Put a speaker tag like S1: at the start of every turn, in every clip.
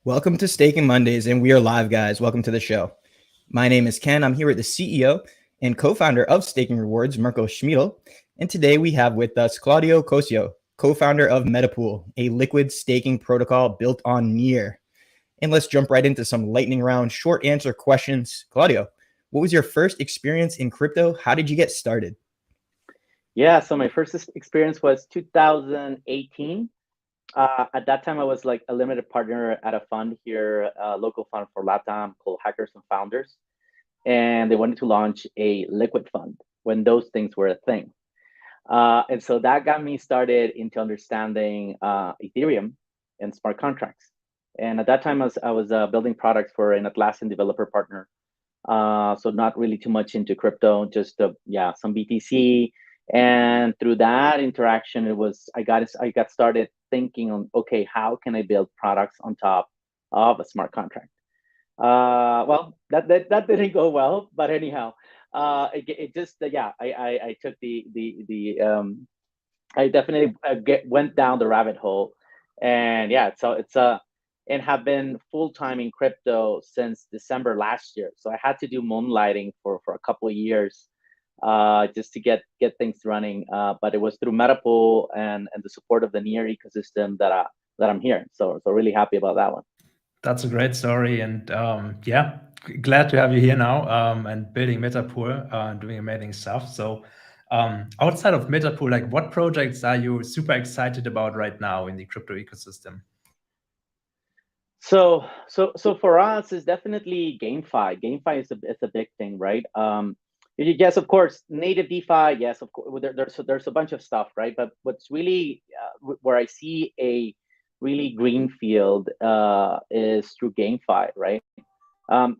S1: Welcome to Staking Mondays, and we are live, guys. Welcome to the show. My name is Ken. I'm here with the CEO and co-founder of Staking Rewards, Marco Schmiedel. And today we have with us Claudio Cossio, co-founder of Metapool, a liquid staking protocol built on NEAR. And let's jump right into some lightning round short answer questions. Claudio, what was your first experience in crypto? How did you get started?
S2: Yeah, so my first experience was 2018. At that time, I was like a limited partner at a fund here, a local fund for LATAM called Hackers and Founders. And they wanted to launch a liquid fund when those things were a thing. And so that got me started into understanding Ethereum and smart contracts. And at that time, I was building products for an Atlassian developer partner. So not really too much into crypto, just some BTC. And through that interaction, I got started thinking on, okay, how can I build products on top of a smart contract? Well, that didn't go well, but anyhow, it just I took the I definitely went down the rabbit hole, and yeah, so it's and have been full time in crypto since December last year. So I had to do moonlighting for a couple of years, just to get things running. But it was through Metapool and the support of the NEAR ecosystem that I'm here. So really happy about that one.
S3: That's a great story, and yeah, glad to have you here now and building Metapool, doing amazing stuff. So outside of Metapool, like what projects are you super excited about right now in the crypto ecosystem?
S2: So for us, it's definitely GameFi. GameFi is a big thing, right? Yes, of course, native DeFi. Yes, of course, there's a bunch of stuff, right? But what's really where I see a really green field is through GameFi, right? Not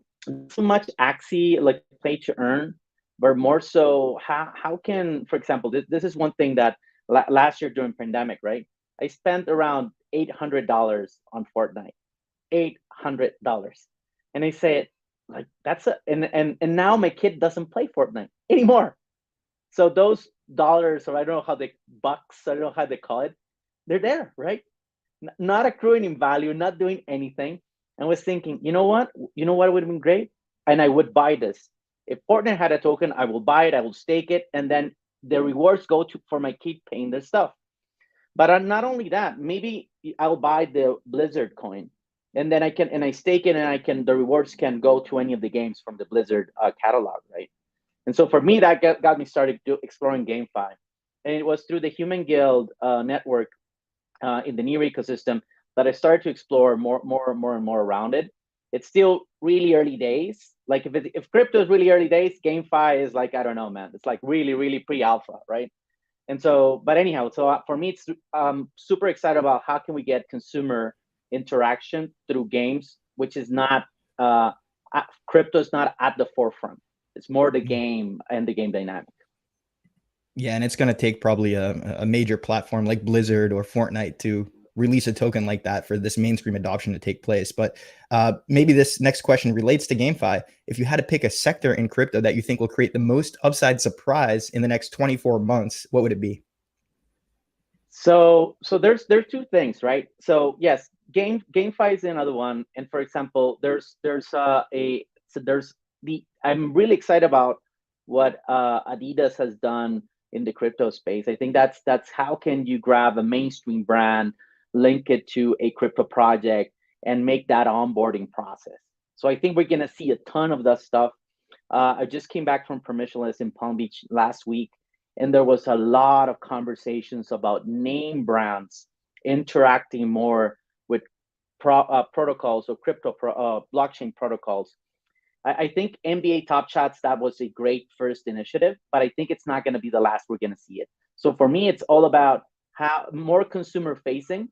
S2: so much Axie like play to earn, but more so how can, for example, this is one thing that last year during pandemic, right? I spent around $800 on Fortnite. $800. And I say, like, that's a and now my kid doesn't play Fortnite anymore. So those dollars, or I don't know how they bucks, I don't know how they call it, they're there, right? Not accruing in value, not doing anything. And was thinking, you know what? You know what would have been great? And I would buy this. If Fortnite had a token, I will buy it, I will stake it, and then the rewards go to for my kid paying their stuff. But not only that, maybe I'll buy the Blizzard coin, and then I stake it, and the rewards can go to any of the games from the Blizzard catalog, right? And so for me, that got me started exploring GameFi, and it was through the Human Guild network in the NEAR ecosystem that I started to explore more and more around it. It's still really early days. Like if crypto is really early days, GameFi is like, I don't know, man. It's like really pre-alpha, right? And so, but anyhow, so for me, it's super excited about how can we get consumer interaction through games, which is not crypto is not at the forefront. It's more the game and the game dynamic.
S1: Yeah, and it's going to take probably a major platform like Blizzard or Fortnite to release a token like that for this mainstream adoption to take place. But maybe this next question relates to GameFi. If you had to pick a sector in crypto that you think will create the most upside surprise in the next 24 months, what would it be?
S2: So there's two things, right? So yes, GameFi is another one. And for example, there's I'm really excited about what Adidas has done in the crypto space. I think that's how can you grab a mainstream brand, link it to a crypto project, and make that onboarding process. So I think we're gonna see a ton of that stuff. I just came back from Permissionless in Palm Beach last week, and there was a lot of conversations about name brands interacting more with protocols or blockchain protocols. I think NBA Top Shots, that was a great first initiative, but I think it's not going to be the last we're going to see it. So for me, it's all about how more consumer facing.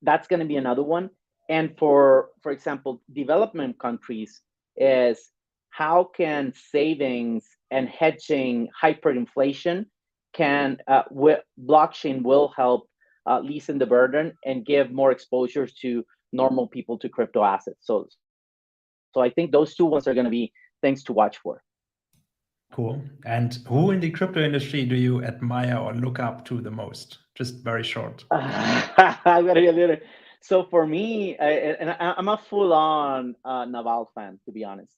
S2: That's going to be another one. And for example, development countries is how can savings and hedging hyperinflation blockchain will help lessen the burden and give more exposures to normal people to crypto assets. So I think those two ones are going to be things to watch for.
S3: Cool. And who in the crypto industry do you admire or look up to the most? Just very short.
S2: So for me, I'm a full-on Naval fan, to be honest.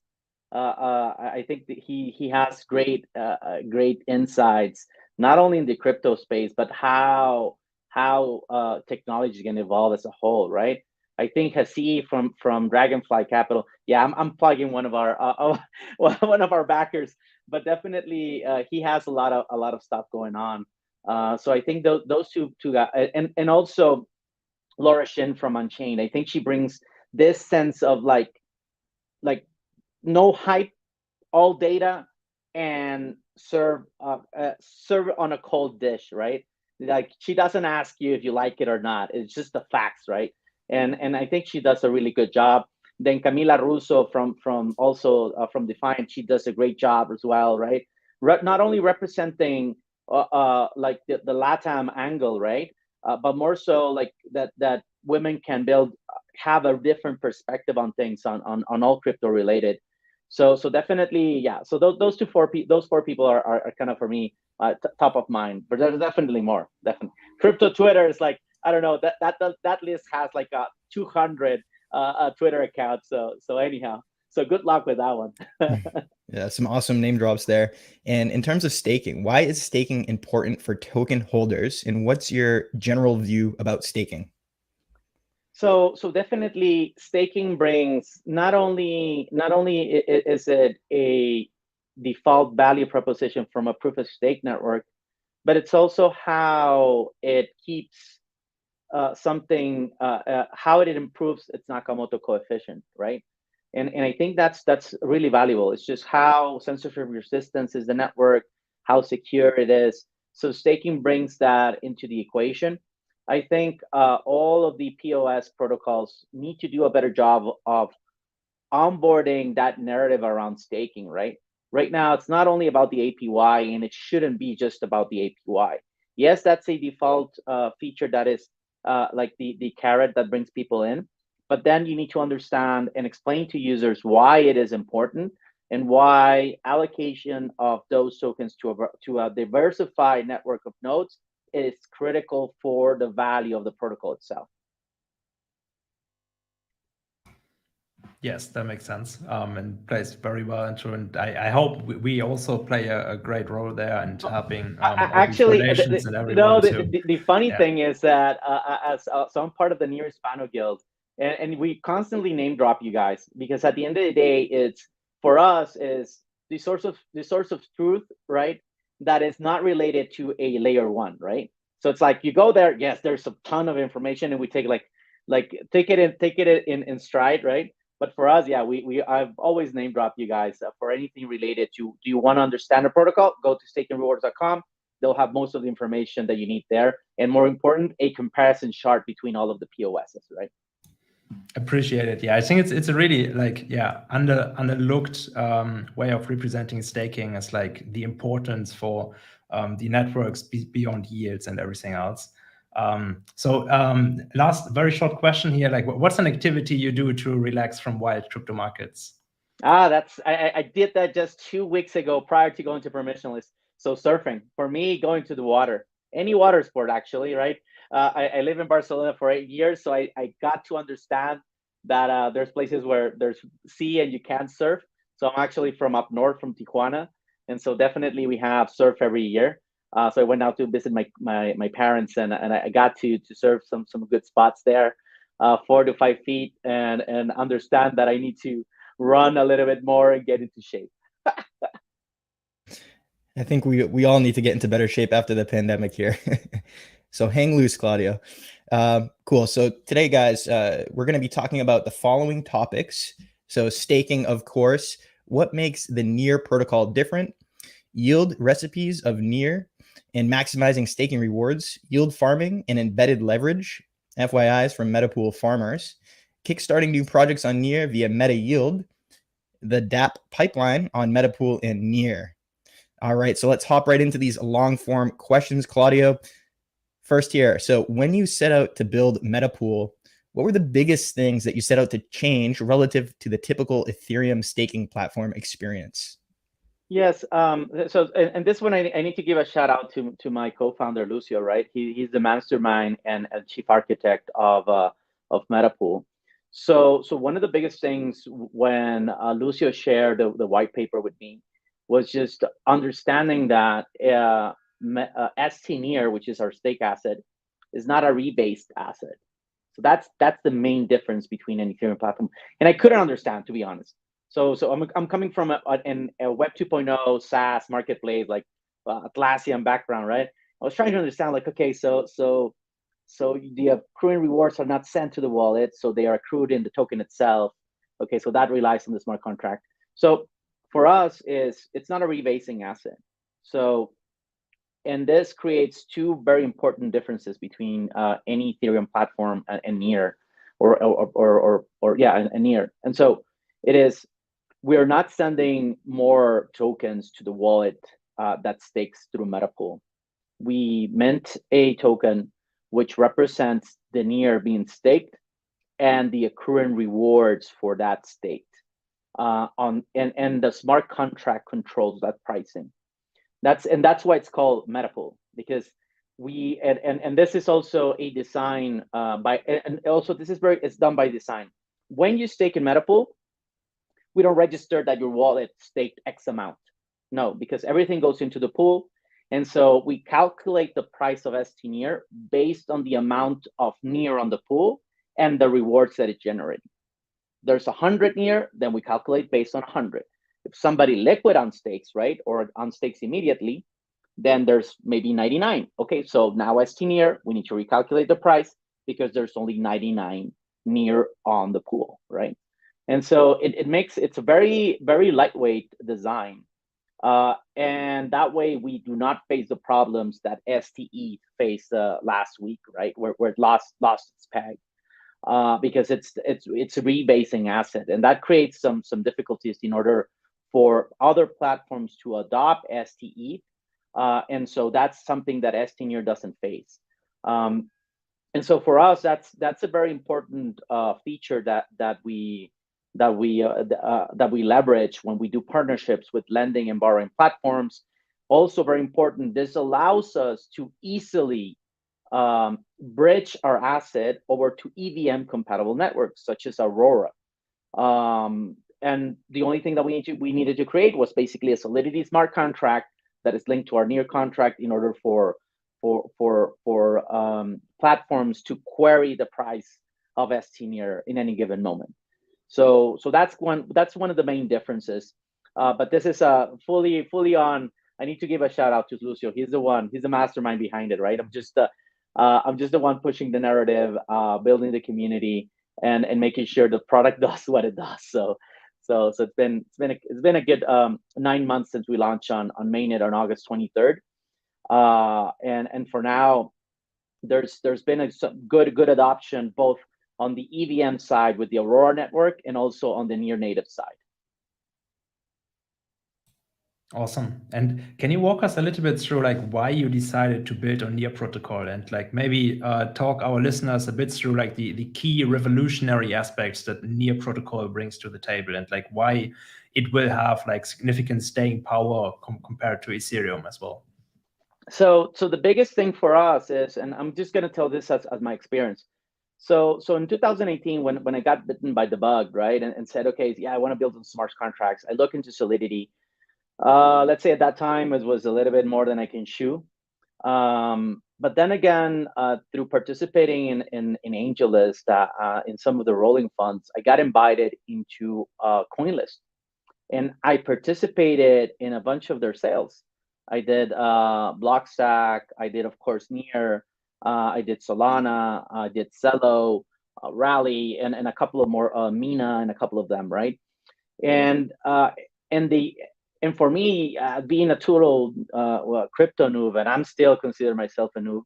S2: I think that he has great insights, not only in the crypto space, but how technology can evolve as a whole, right? I think Hasi from Dragonfly Capital. Yeah, I'm plugging one of our one of our backers, but definitely he has a lot of stuff going on. So I think those two guys, and also Laura Shin from Unchained. I think she brings this sense of like no hype, all data, and serve on a cold dish, right? Like she doesn't ask you if you like it or not. It's just the facts, right? And I think she does a really good job. Then Camila Russo from also from Defiant, she does a great job as well, right? Not only representing like the LATAM angle, right? But more so like that women can have a different perspective on things on all crypto related. So definitely, yeah. So those four people are kind of for me top of mind, but there's definitely more. Definitely, crypto Twitter is like, I don't know, that list has like 200 Twitter accounts. So anyhow, so good luck with that one.
S1: Yeah, some awesome name drops there. And in terms of staking, why is staking important for token holders? And what's your general view about staking?
S2: So definitely staking brings not only is it a default value proposition from a proof of stake network, but it's also how it keeps something how it improves its Nakamoto coefficient, right? And I think that's really valuable. It's just how censorship resistant is the network, how secure it is. So staking brings that into the equation. I think all of the POS protocols need to do a better job of onboarding that narrative around staking, right? Right now, it's not only about the APY, and it shouldn't be just about the APY. Yes, that's a default feature that is like the carrot that brings people in, but then you need to understand and explain to users why it is important and why allocation of those tokens to a diversified network of nodes is critical for the value of the protocol itself.
S3: Yes, that makes sense, and plays very well into. And I hope we also play a great role there and helping all these
S2: Actually,
S3: foundations and everyone to.
S2: the funny
S3: Yeah.
S2: thing is that so I'm part of the NEAR Hispano Guild, and we constantly name drop you guys because at the end of the day, it's for us is the source of truth, right? That is not related to a layer one, right? So it's like you go there, yes, there's a ton of information, and we take take it in stride, right? But for us, yeah, I've always name dropped you guys for anything related to. Do you want to understand the protocol? Go to stakingrewards.com. They'll have most of the information that you need there, and more important, a comparison chart between all of the POSs, right?
S3: Appreciate it. Yeah, I think it's a really underlooked way of representing staking as like the importance for the networks beyond yields and everything else. So last very short question here, like what's an activity you do to relax from wild crypto markets?
S2: I did that just 2 weeks ago prior to going to permissionless. So surfing, for me, going to the water, any water sport actually, right? I live in Barcelona for 8 years, so I got to understand that there's places where there's sea and you can surf. So I'm actually from up north, from Tijuana, and so definitely we have surf every year. So I went out to visit my parents, and I got to surf some good spots there, 4 to 5 feet, and understand that I need to run a little bit more and get into shape.
S1: I think we all need to get into better shape after the pandemic here. So hang loose, Claudio. Cool. So today, guys, we're going to be talking about the following topics. So staking, of course, what makes the NEAR protocol different, yield recipes of NEAR, and maximizing staking rewards, yield farming and embedded leverage, FYIs from Metapool farmers, kickstarting new projects on NEAR via Meta Yield, the DApp pipeline on Metapool and NEAR. All right, so let's hop right into these long form questions, Claudio. First here, so when you set out to build Metapool, what were the biggest things that you set out to change relative to the typical Ethereum staking platform experience?
S2: Yes. So, and this one, I need to give a shout out to my co-founder Lucio. Right, he's the mastermind and chief architect of of Metapool. So one of the biggest things when Lucio shared the white paper with me was just understanding that stNEAR, which is our stake asset, is not a rebased asset. So that's the main difference between an Ethereum platform. And I couldn't understand, to be honest. So I'm coming from a Web 2.0 SaaS marketplace, like Atlassian background, right? I was trying to understand, like, okay, so the accruing rewards are not sent to the wallet, so they are accrued in the token itself. Okay, so that relies on the smart contract. So for us, it's not a rebasing asset. So, and this creates two very important differences between any Ethereum platform and NEAR, or and NEAR. And so it is, we are not sending more tokens to the wallet that stakes through Metapool. We mint a token which represents the NEAR being staked and the accruing rewards for that stake. And the smart contract controls that pricing. That's why it's called Metapool, because we and this is also a design and also this is it's done by design. When you stake in Metapool, we don't register that your wallet staked X amount. No, because everything goes into the pool. And so we calculate the price of stNEAR based on the amount of NEAR on the pool and the rewards that it generates. There's 100 NEAR, then we calculate based on 100. If somebody liquid on stakes, right, or on stakes immediately, then there's maybe 99. Okay, so now stNEAR, we need to recalculate the price because there's only 99 NEAR on the pool, right? And so it's a very, very lightweight design. And that way we do not face the problems that STE faced last week, right, where it lost its peg, because it's a rebasing asset, and that creates some difficulties in order for other platforms to adopt STE, and so that's something that stNEAR doesn't face. And so for us, that's a very important feature that we leverage when we do partnerships with lending and borrowing platforms. Also very important, this allows us to easily bridge our asset over to EVM compatible networks such as Aurora. And the only thing that we needed to create was basically a Solidity smart contract that is linked to our NEAR contract in order for platforms to query the price of stNEAR in any given moment. So that's one of the main differences. But this is fully on. I need to give a shout out to Lucio. He's the mastermind behind it, right? I'm just the one pushing the narrative, building the community, and making sure the product does what it does. So it's been a good 9 months since we launched on mainnet on August 23rd. And for now, there's been some good adoption both on the EVM side with the Aurora network and also on the NEAR native side.
S3: Awesome. And can you walk us a little bit through like why you decided to build on NEAR protocol, and like maybe talk our listeners a bit through like the key revolutionary aspects that NEAR protocol brings to the table, and like why it will have like significant staying power compared to Ethereum as well?
S2: So the biggest thing for us is, and I'm just going to tell this as my experience. So in 2018, when I got bitten by the bug, right, and said, okay, yeah, I want to build some smart contracts, I look into Solidity. Let's say at that time it was a little bit more than I can chew. But then again, through participating in AngelList, in some of the rolling funds, I got invited into CoinList, and I participated in a bunch of their sales. I did Blockstack, I did, of course, NEAR, I did Solana, I did Celo, Rally, and a couple of more, Mina, and a couple of them, right? And for me, being a total crypto noob, and I'm still consider myself a noob,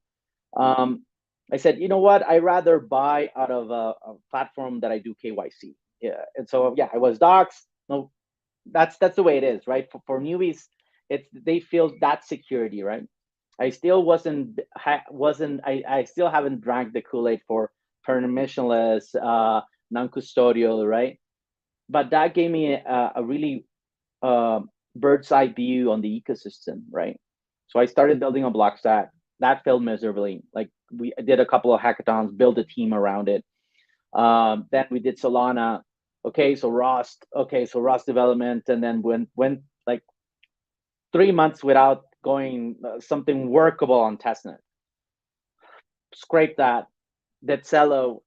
S2: I said, you know what? I'd rather buy out of a platform that I do KYC. Yeah, and so yeah, I was doxxed. No, that's the way it is, right? For newbies, they feel that security, right? I still I still haven't drank the Kool-Aid for permissionless, non-custodial, right? But that gave me a really bird's eye view on the ecosystem, right? So I started building a Blockstack. That failed miserably. Like I did a couple of hackathons, built a team around it. Then we did Solana. Okay, so Rust. Okay, so Rust development, and then went like 3 months without going something workable on testnet. Scrape that. That Cello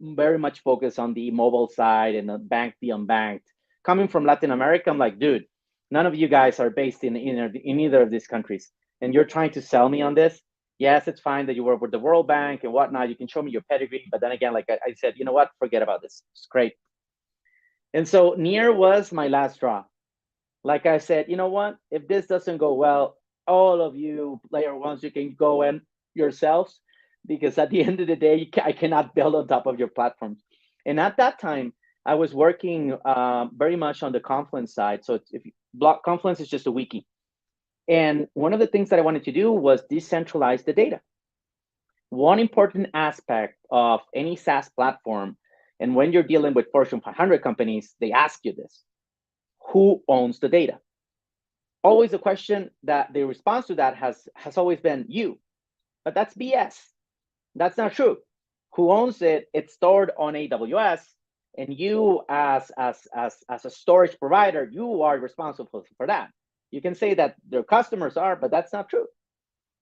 S2: very much focused on the mobile side and the unbanked. Coming from Latin America, I'm like, dude, none of you guys are based in either of these countries, and you're trying to sell me on this. Yes, it's fine that you work with the World Bank and whatnot. You can show me your pedigree, but then again, like I said, you know what? Forget about this. It's great. And so NEAR was my last straw. Like I said, you know what? If this doesn't go well, all of you layer ones, you can go in yourselves, because at the end of the day, I cannot build on top of your platforms. And at that time, I was working very much on the Confluence side. So if block Confluence is just a wiki. And one of the things that I wanted to do was decentralize the data. One important aspect of any SaaS platform, and when you're dealing with Fortune 500 companies, they ask you this: who owns the data? Always a question that the response to that has always been you, but that's BS. That's not true. Who owns it? It's stored on AWS, and you as a storage provider, you are responsible for that. You can say that their customers are, but that's not true.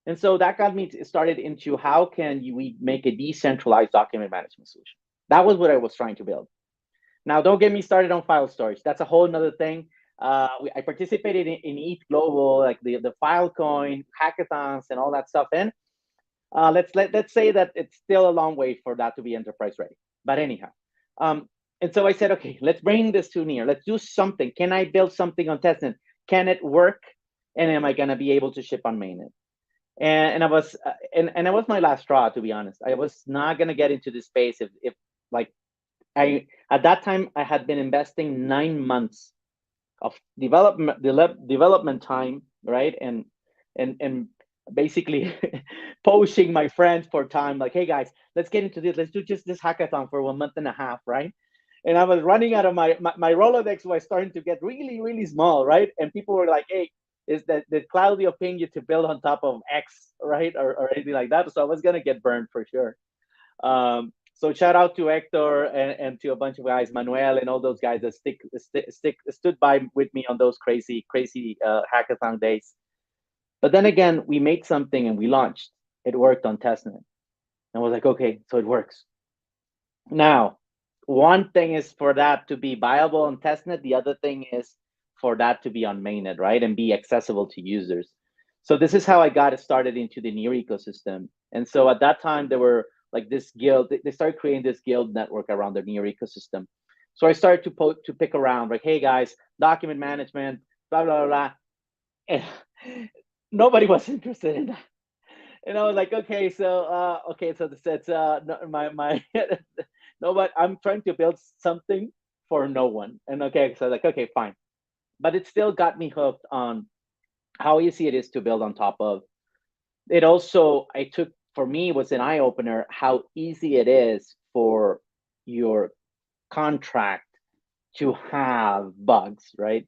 S2: And so that got me started into how can we make a decentralized document management solution. That was what I was trying to build. Now, don't get me started on file storage. That's a whole nother thing. I participated in ETH Global, like the Filecoin hackathons and all that stuff. And let's say that it's still a long way for that to be enterprise ready. But anyhow, and so I said, okay, let's bring this to NEAR. Let's do something. Can I build something on testnet? Can it work? And am I gonna be able to ship on mainnet? And I was and that was my last straw, to be honest. I was not gonna get into this space if like at that time I had been investing 9 months of development time, right? And basically poaching my friends for time, like, hey guys, let's get into this. Let's do just this hackathon for 1.5 months, right? And I was running out of my Rolodex was starting to get really, really small, right? And people were like, hey, is that did Claudio ping you to build on top of X, right? Or anything like that. So I was gonna get burned for sure. So shout out to Hector and to a bunch of guys, Manuel and all those guys that stood by with me on those crazy hackathon days. But then again, we made something and we launched. It worked on testnet. And I was like, okay, so it works. Now, one thing is for that to be viable on testnet. The other thing is for that to be on mainnet, right? And be accessible to users. So this is how I got started into the NEAR ecosystem. And so at that time, there were like this guild, they started creating this guild network around the NEAR ecosystem. So I started to pick around, like, hey guys, document management, blah, blah, blah. And nobody was interested in that. And I was like, okay, so that's my no, but I'm trying to build something for no one. And okay, so like, okay, fine. But it still got me hooked on how easy it is to build on top of. It also, for me, was an eye opener how easy it is for your contract to have bugs, right?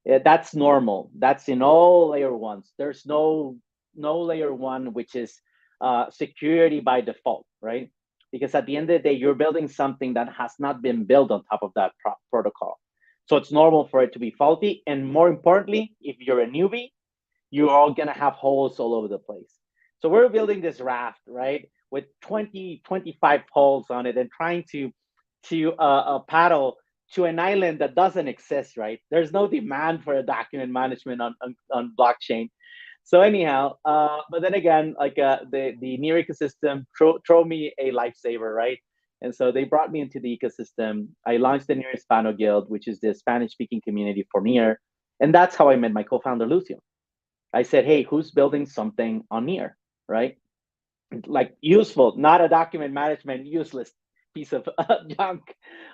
S2: That's normal. That's in all layer ones. There's no layer one which is security by default, right? Because at the end of the day, you're building something that has not been built on top of that protocol. So it's normal for it to be faulty. And more importantly, if you're a newbie, you're all gonna have holes all over the place. So we're building this raft, right, with 20, 25 holes on it and trying to paddle to an island that doesn't exist, right? There's no demand for a document management on blockchain. So anyhow, but then again, like the NEAR ecosystem throw me a lifesaver, right? And so they brought me into the ecosystem. I launched the NEAR Hispano Guild, which is the Spanish-speaking community for NEAR. And that's how I met my co-founder, Lucio. I said, hey, who's building something on NEAR, right? Like useful, not a document management, useless piece of junk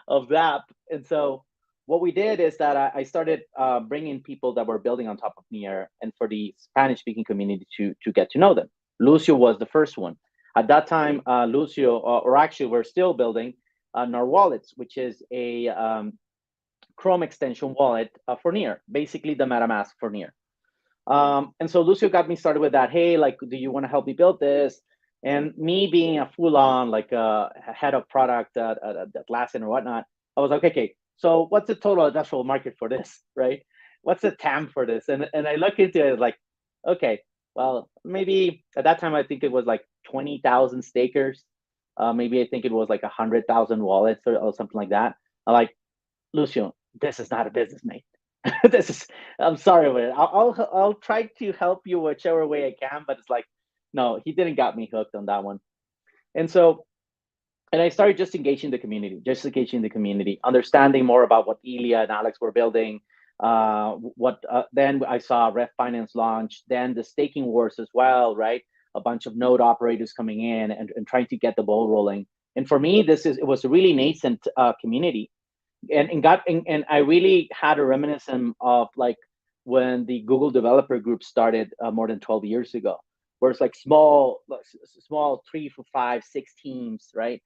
S2: of that. And so what we did is that I started bringing people that were building on top of NEAR and for the Spanish-speaking community to get to know them. Lucio was the first one. At that time, Lucio, or actually we're still building NEAR Wallets, which is a Chrome extension wallet for NEAR, basically the MetaMask for NEAR. And so Lucio got me started with that. Hey, like, do you want to help me build this? And me being a full-on like head of product at Atlassian or whatnot, I was like, okay, so what's the total addressable market for this, right? What's the TAM for this? And I look into it like, okay, well, maybe at that time I think it was like 20,000 stakers. Maybe I think it was like 100,000 wallets or something like that. I'm like, Lucio, this is not a business, mate. This is. I'm sorry about it. I'll try to help you whichever way I can, but it's like, no, he didn't got me hooked on that one. And so, and I started just engaging the community, understanding more about what Ilya and Alex were building. Then I saw Ref Finance launch, then the staking wars as well, right? A bunch of node operators coming in and trying to get the ball rolling. And for me, it was a really nascent community, and I really had a reminiscence of like when the Google developer group started more than 12 years ago, where it's like small 3, 4, 5, 6 teams, right?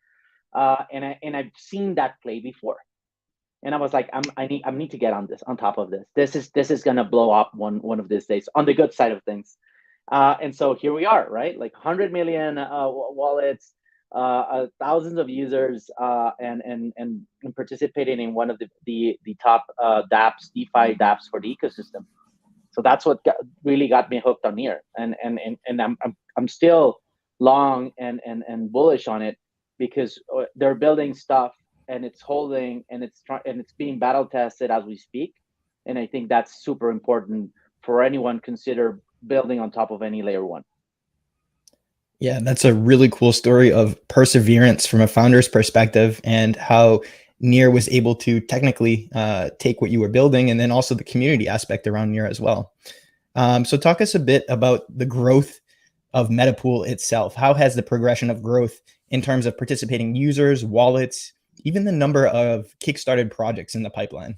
S2: And I've seen that play before, and I was like, I need to get on top of this. This is gonna blow up one of these days on the good side of things. And so here we are, right? Like 100 million wallets, thousands of users, and participating in one of the top dApps, DeFi dApps for the ecosystem. So that's what really got me hooked on NEAR, and I'm still long and bullish on it, because they're building stuff and it's holding and it's being battle tested as we speak, and I think that's super important for anyone consider building on top of any layer one.
S1: Yeah, that's a really cool story of perseverance from a founder's perspective, and how NEAR was able to technically take what you were building, and then also the community aspect around NEAR as well. So talk us a bit about the growth of Metapool itself. How has the progression of growth in terms of participating users, wallets, even the number of kickstarted projects in the pipeline?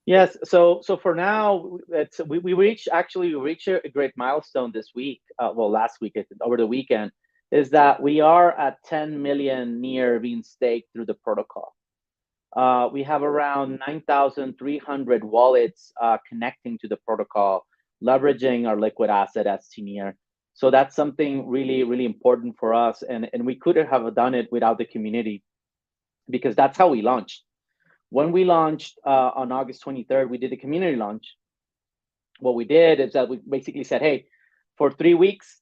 S2: Yes, so for now, we reached a great milestone this week. Well, last week, over the weekend, is that we are at 10 million NEAR being staked through the protocol. We have around 9,300 wallets connecting to the protocol, leveraging our liquid asset as stNEAR. So that's something really, really important for us, and we couldn't have done it without the community, because that's how we launched. When we launched on August 23rd, we did a community launch. What we did is that we basically said, hey, for 3 weeks,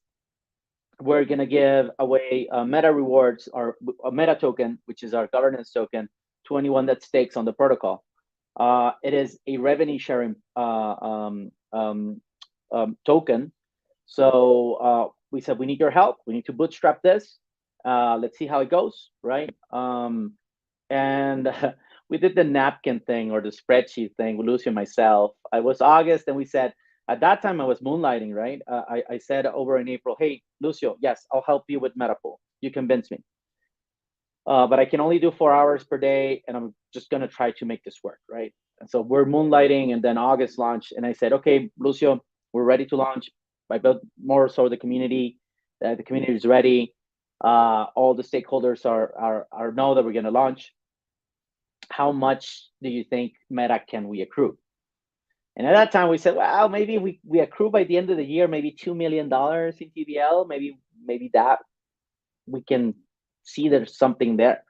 S2: we're going to give away meta rewards, or a meta token, which is our governance token, to anyone that stakes on the protocol. It is a revenue sharing token. So we said, we need your help. We need to bootstrap this. Let's see how it goes, right? And we did the napkin thing, or the spreadsheet thing with Lucio and myself. It was August, and we said, at that time I was moonlighting, right? I said over in April, hey, Lucio, yes, I'll help you with Metapool. You convince me. But I can only do 4 hours per day, and I'm just going to try to make this work, right? And so we're moonlighting, and then August launched, and I said, okay, Lucio, we're ready to launch. I built more so the community. The community is ready. All the stakeholders are know that we're going to launch. How much do you think meta can we accrue? And at that time we said, well, maybe we accrue by the end of the year, maybe $2 million in TVL, maybe that we can see there's something there.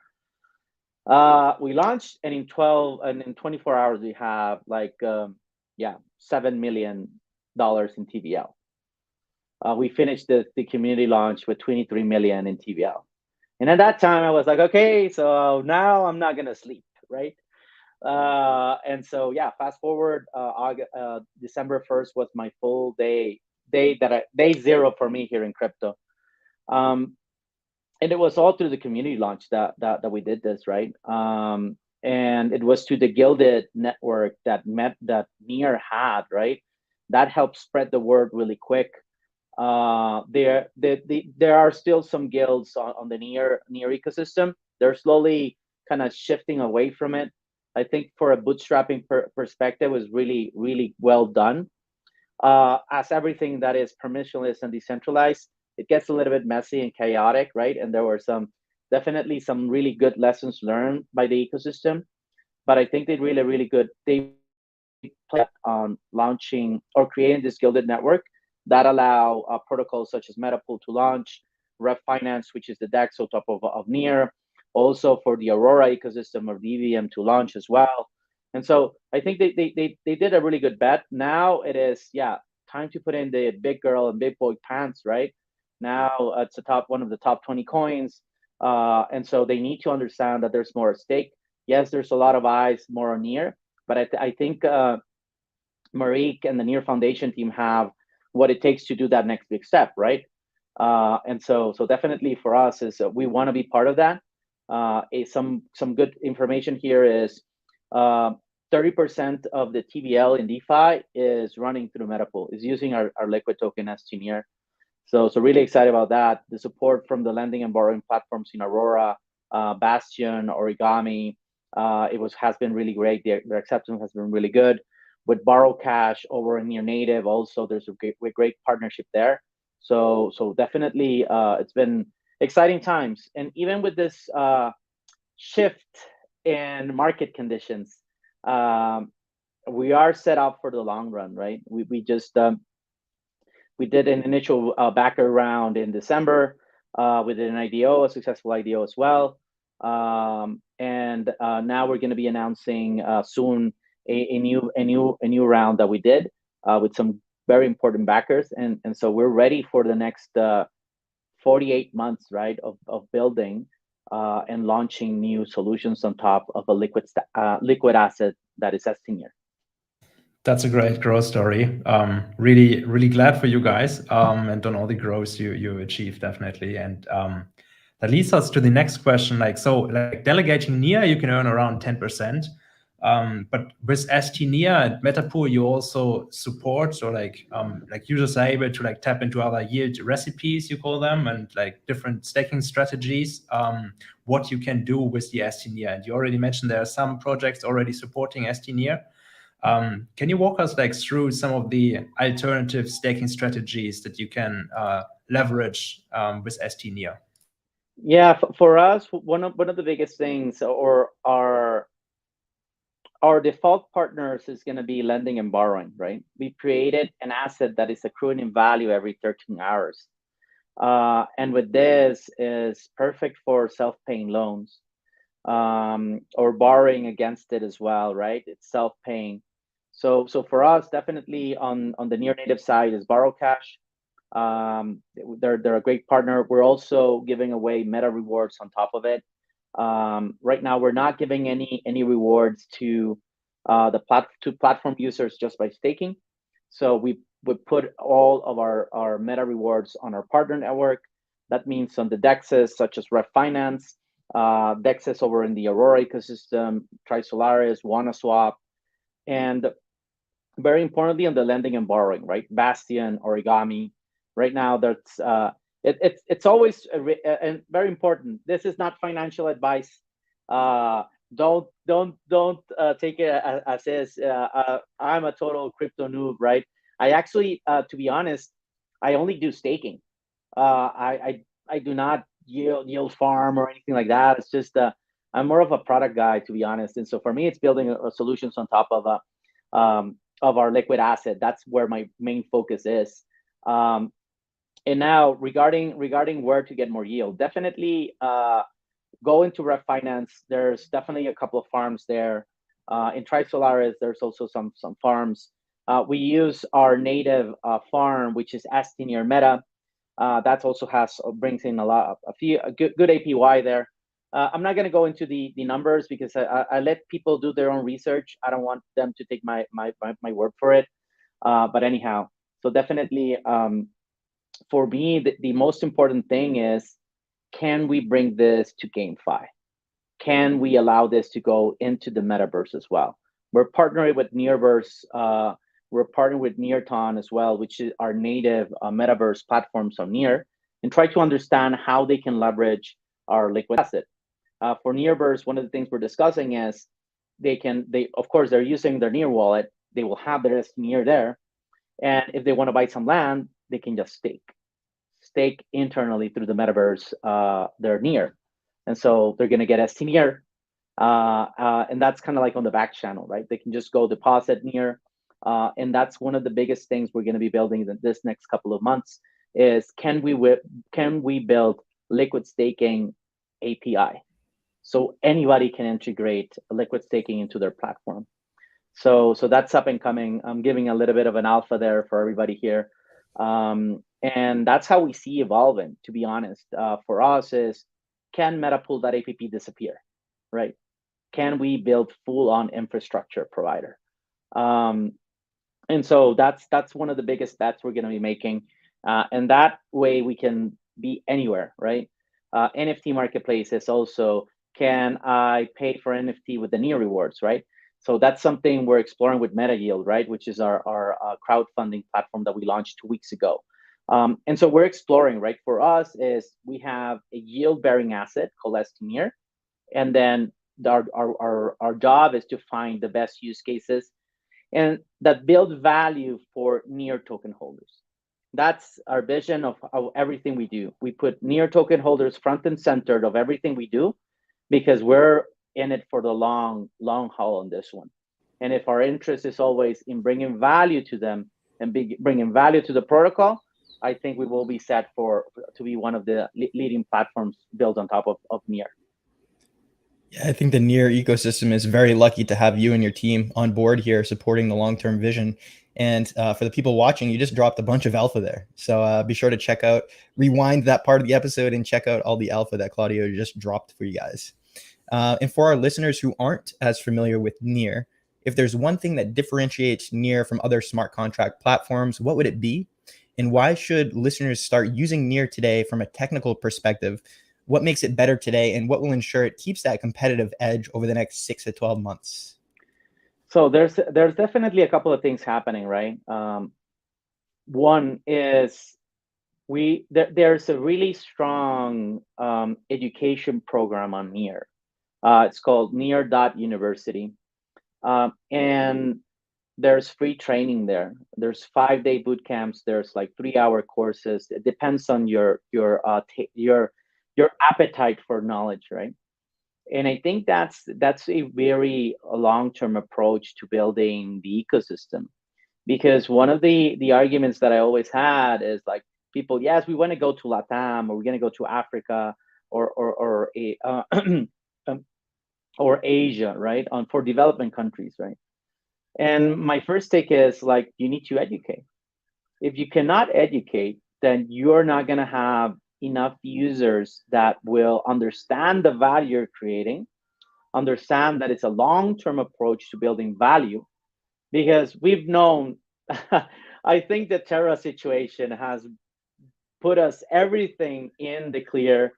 S2: We launched, and in 24 hours we have like $7 million in TVL. We finished the community launch with 23 million in TVL. And at that time I was like, okay, so now I'm not gonna sleep, right? And so yeah, fast forward, December 1st was my full day zero for me here in crypto. And it was all through the community launch that we did this, right? And it was to the gilded network that NEAR had, right? That helped spread the word really quick. There are still some guilds on the NEAR ecosystem. They're slowly kind of shifting away from it. I think for a bootstrapping perspective, it was really, really well done. As everything that is permissionless and decentralized, it gets a little bit messy and chaotic, right? And there were definitely some really good lessons learned by the ecosystem. But I think they really good. They play on launching or creating this gilded network that allow protocols such as Metapool to launch. Ref Finance, which is the DEX on top of NEAR, also for the Aurora ecosystem of the EVM to launch as well. And so I think they did a really good bet. Now it is, time to put in the big girl and big boy pants, right? Now it's one of the top 20 coins. And so they need to understand that there's more at stake. Yes, there's a lot of eyes more on NEAR, but I think Marique and the NEAR Foundation team have what it takes to do that next big step, right? And so definitely for us is we want to be part of that. Some good information here is 30% of the TVL in DeFi is running through Metapool, is using our liquid token stNEAR. So really excited about that. The support from the lending and borrowing platforms in Aurora, Bastion, Origami, has been really great. Their acceptance has been really good. With Borrow Cash over in NEAR Native, also there's a great partnership there. So definitely it's been exciting times. And even with this shift in market conditions, we are set up for the long run, right? We just we did an initial backer round in December. We did an IDO, a successful IDO as well. And now we're going to be announcing soon a new round that we did with some very important backers. And so we're ready for the next 48 months, right, of building and launching new solutions on top of a liquid asset that is stNEAR.
S3: That's a great growth story. Really, really glad for you guys and on all the growth you achieved, definitely. And that leads us to the next question. Like delegating NEAR, you can earn around 10%. But with stNEAR and Metapool, you also support, so like users are able to tap into other yield recipes, you call them, and different staking strategies. What you can do with the stNEAR, and you already mentioned there are some projects already supporting stNEAR. Can you walk us through some of the alternative staking strategies that you can leverage with stNEAR?
S2: Yeah, for us, one of the biggest things, or our default partners, is going to be lending and borrowing, right? We've created an asset that is accruing in value every 13 hours. And with this is perfect for self-paying loans or borrowing against it as well, right? It's self-paying. So for us, definitely on the NEAR native side is Borrow Cash. They're a great partner. We're also giving away meta rewards on top of it. Right now, we're not giving any rewards to platform users just by staking. So we put all of our meta rewards on our partner network. That means on the DEXs such as Ref Finance, DEXs over in the Aurora ecosystem, Trisolaris, WannaSwap, and very importantly on the lending and borrowing, right? Bastion, Origami. Right now, that's it's always and very important. This is not financial advice. Don't take it as is. I'm a total crypto noob, right? I actually, to be honest, I only do staking. I do not yield farm or anything like that. It's just I'm more of a product guy, to be honest. And so for me, it's building solutions on top of our liquid asset. That's where my main focus is. And now regarding where to get more yield, definitely go into Ref Finance. There's definitely a couple of farms there. In Trisolaris, there's also some farms. We use our native farm, which is stNEAR Meta. That also brings in a good APY there. I'm not going to go into the numbers because I let people do their own research. I don't want them to take my word for it. But anyhow, so definitely for me, the most important thing is, can we bring this to GameFi? Can we allow this to go into the metaverse as well? We're partnering with Nearverse. We're partnering with Nearton as well, which is our native metaverse platforms on NEAR, and try to understand how they can leverage our liquid asset. For Nearverse, one of the things we're discussing is of course, they're using their NEAR wallet. They will have their stNEAR there. And if they want to buy some land, they can just stake internally through the metaverse their NEAR. And so they're going to get stNEAR. And that's kind of like on the back channel, right? They can just go deposit NEAR. And that's one of the biggest things we're going to be building in this next couple of months, is can we build liquid staking API so anybody can integrate liquid staking into their platform. So that's up and coming. I'm giving a little bit of an alpha there for everybody here. And that's how we see evolving, to be honest. For us is, can metapool.app disappear, right? Can we build full-on infrastructure provider? And so that's one of the biggest bets we're going to be making. And that way we can be anywhere, right? NFT marketplace is also, can I pay for NFT with the NEAR rewards, right? So that's something we're exploring with MetaYield, right? Which is our crowdfunding platform that we launched 2 weeks ago. And so we're exploring, right? For us is we have a yield-bearing asset called stNEAR, and then our job is to find the best use cases and that build value for NEAR token holders. That's our vision of everything we do. We put NEAR token holders front and center of everything we do, because we're in it for the long haul on this one. And if our interest is always in bringing value to them and bringing value to the protocol, I think we will be set to be one of the leading platforms built on top of NEAR.
S1: Yeah, I think the NEAR ecosystem is very lucky to have you and your team on board here supporting the long-term vision. And for the people watching, you just dropped a bunch of alpha there. So be sure to rewind that part of the episode and check out all the alpha that Claudio just dropped for you guys. And for our listeners who aren't as familiar with NEAR, if there's one thing that differentiates NEAR from other smart contract platforms, what would it be? And why should listeners start using NEAR today from a technical perspective? What makes it better today, and what will ensure it keeps that competitive edge over the next 6 to 12 months?
S2: So there's definitely a couple of things happening, right? One is there's a really strong education program on NEAR. It's called NEAR.University. And there's free training there. There's 5-day boot camps. There's like 3-hour courses. It depends on your appetite for knowledge, right? And I think that's a very long-term approach to building the ecosystem, because one of the arguments that I always had is like, people, yes, we want to go to LATAM, or we're going to go to Africa or Asia, right? For development countries, right? And my first take is like, you need to educate. If you cannot educate, then you're not going to have enough users that will understand the value you're creating, understand that it's a long-term approach to building value, because we've known, I think the Terra situation has put us everything in the clear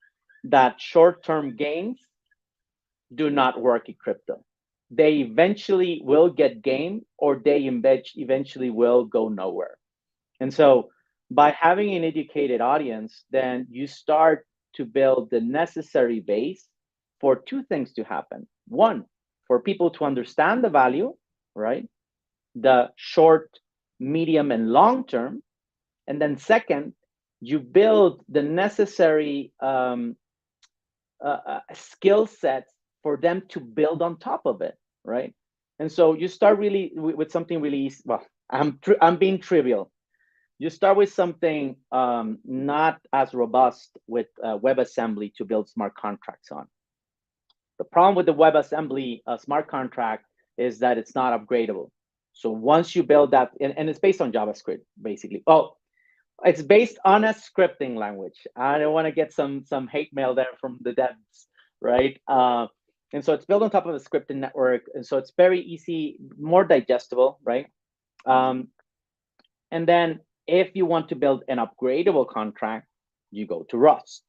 S2: that short-term gains do not work in crypto. They eventually will get gamed, or they eventually will go nowhere. And so by having an educated audience, then you start to build the necessary base for two things to happen. One, for people to understand the value, right? The short, medium, and long term. And then second, you build the necessary skill sets for them to build on top of it, right? And so you start really with something really, well, I'm being trivial. You start with something not as robust with WebAssembly to build smart contracts on. The problem with the WebAssembly smart contract is that it's not upgradable. So once you build that, and it's based on JavaScript, basically. Oh, it's based on a scripting language. I don't want to get some hate mail there from the devs, right? And so it's built on top of a scripting network. And so it's very easy, more digestible, right? And then if you want to build an upgradable contract, you go to Rust.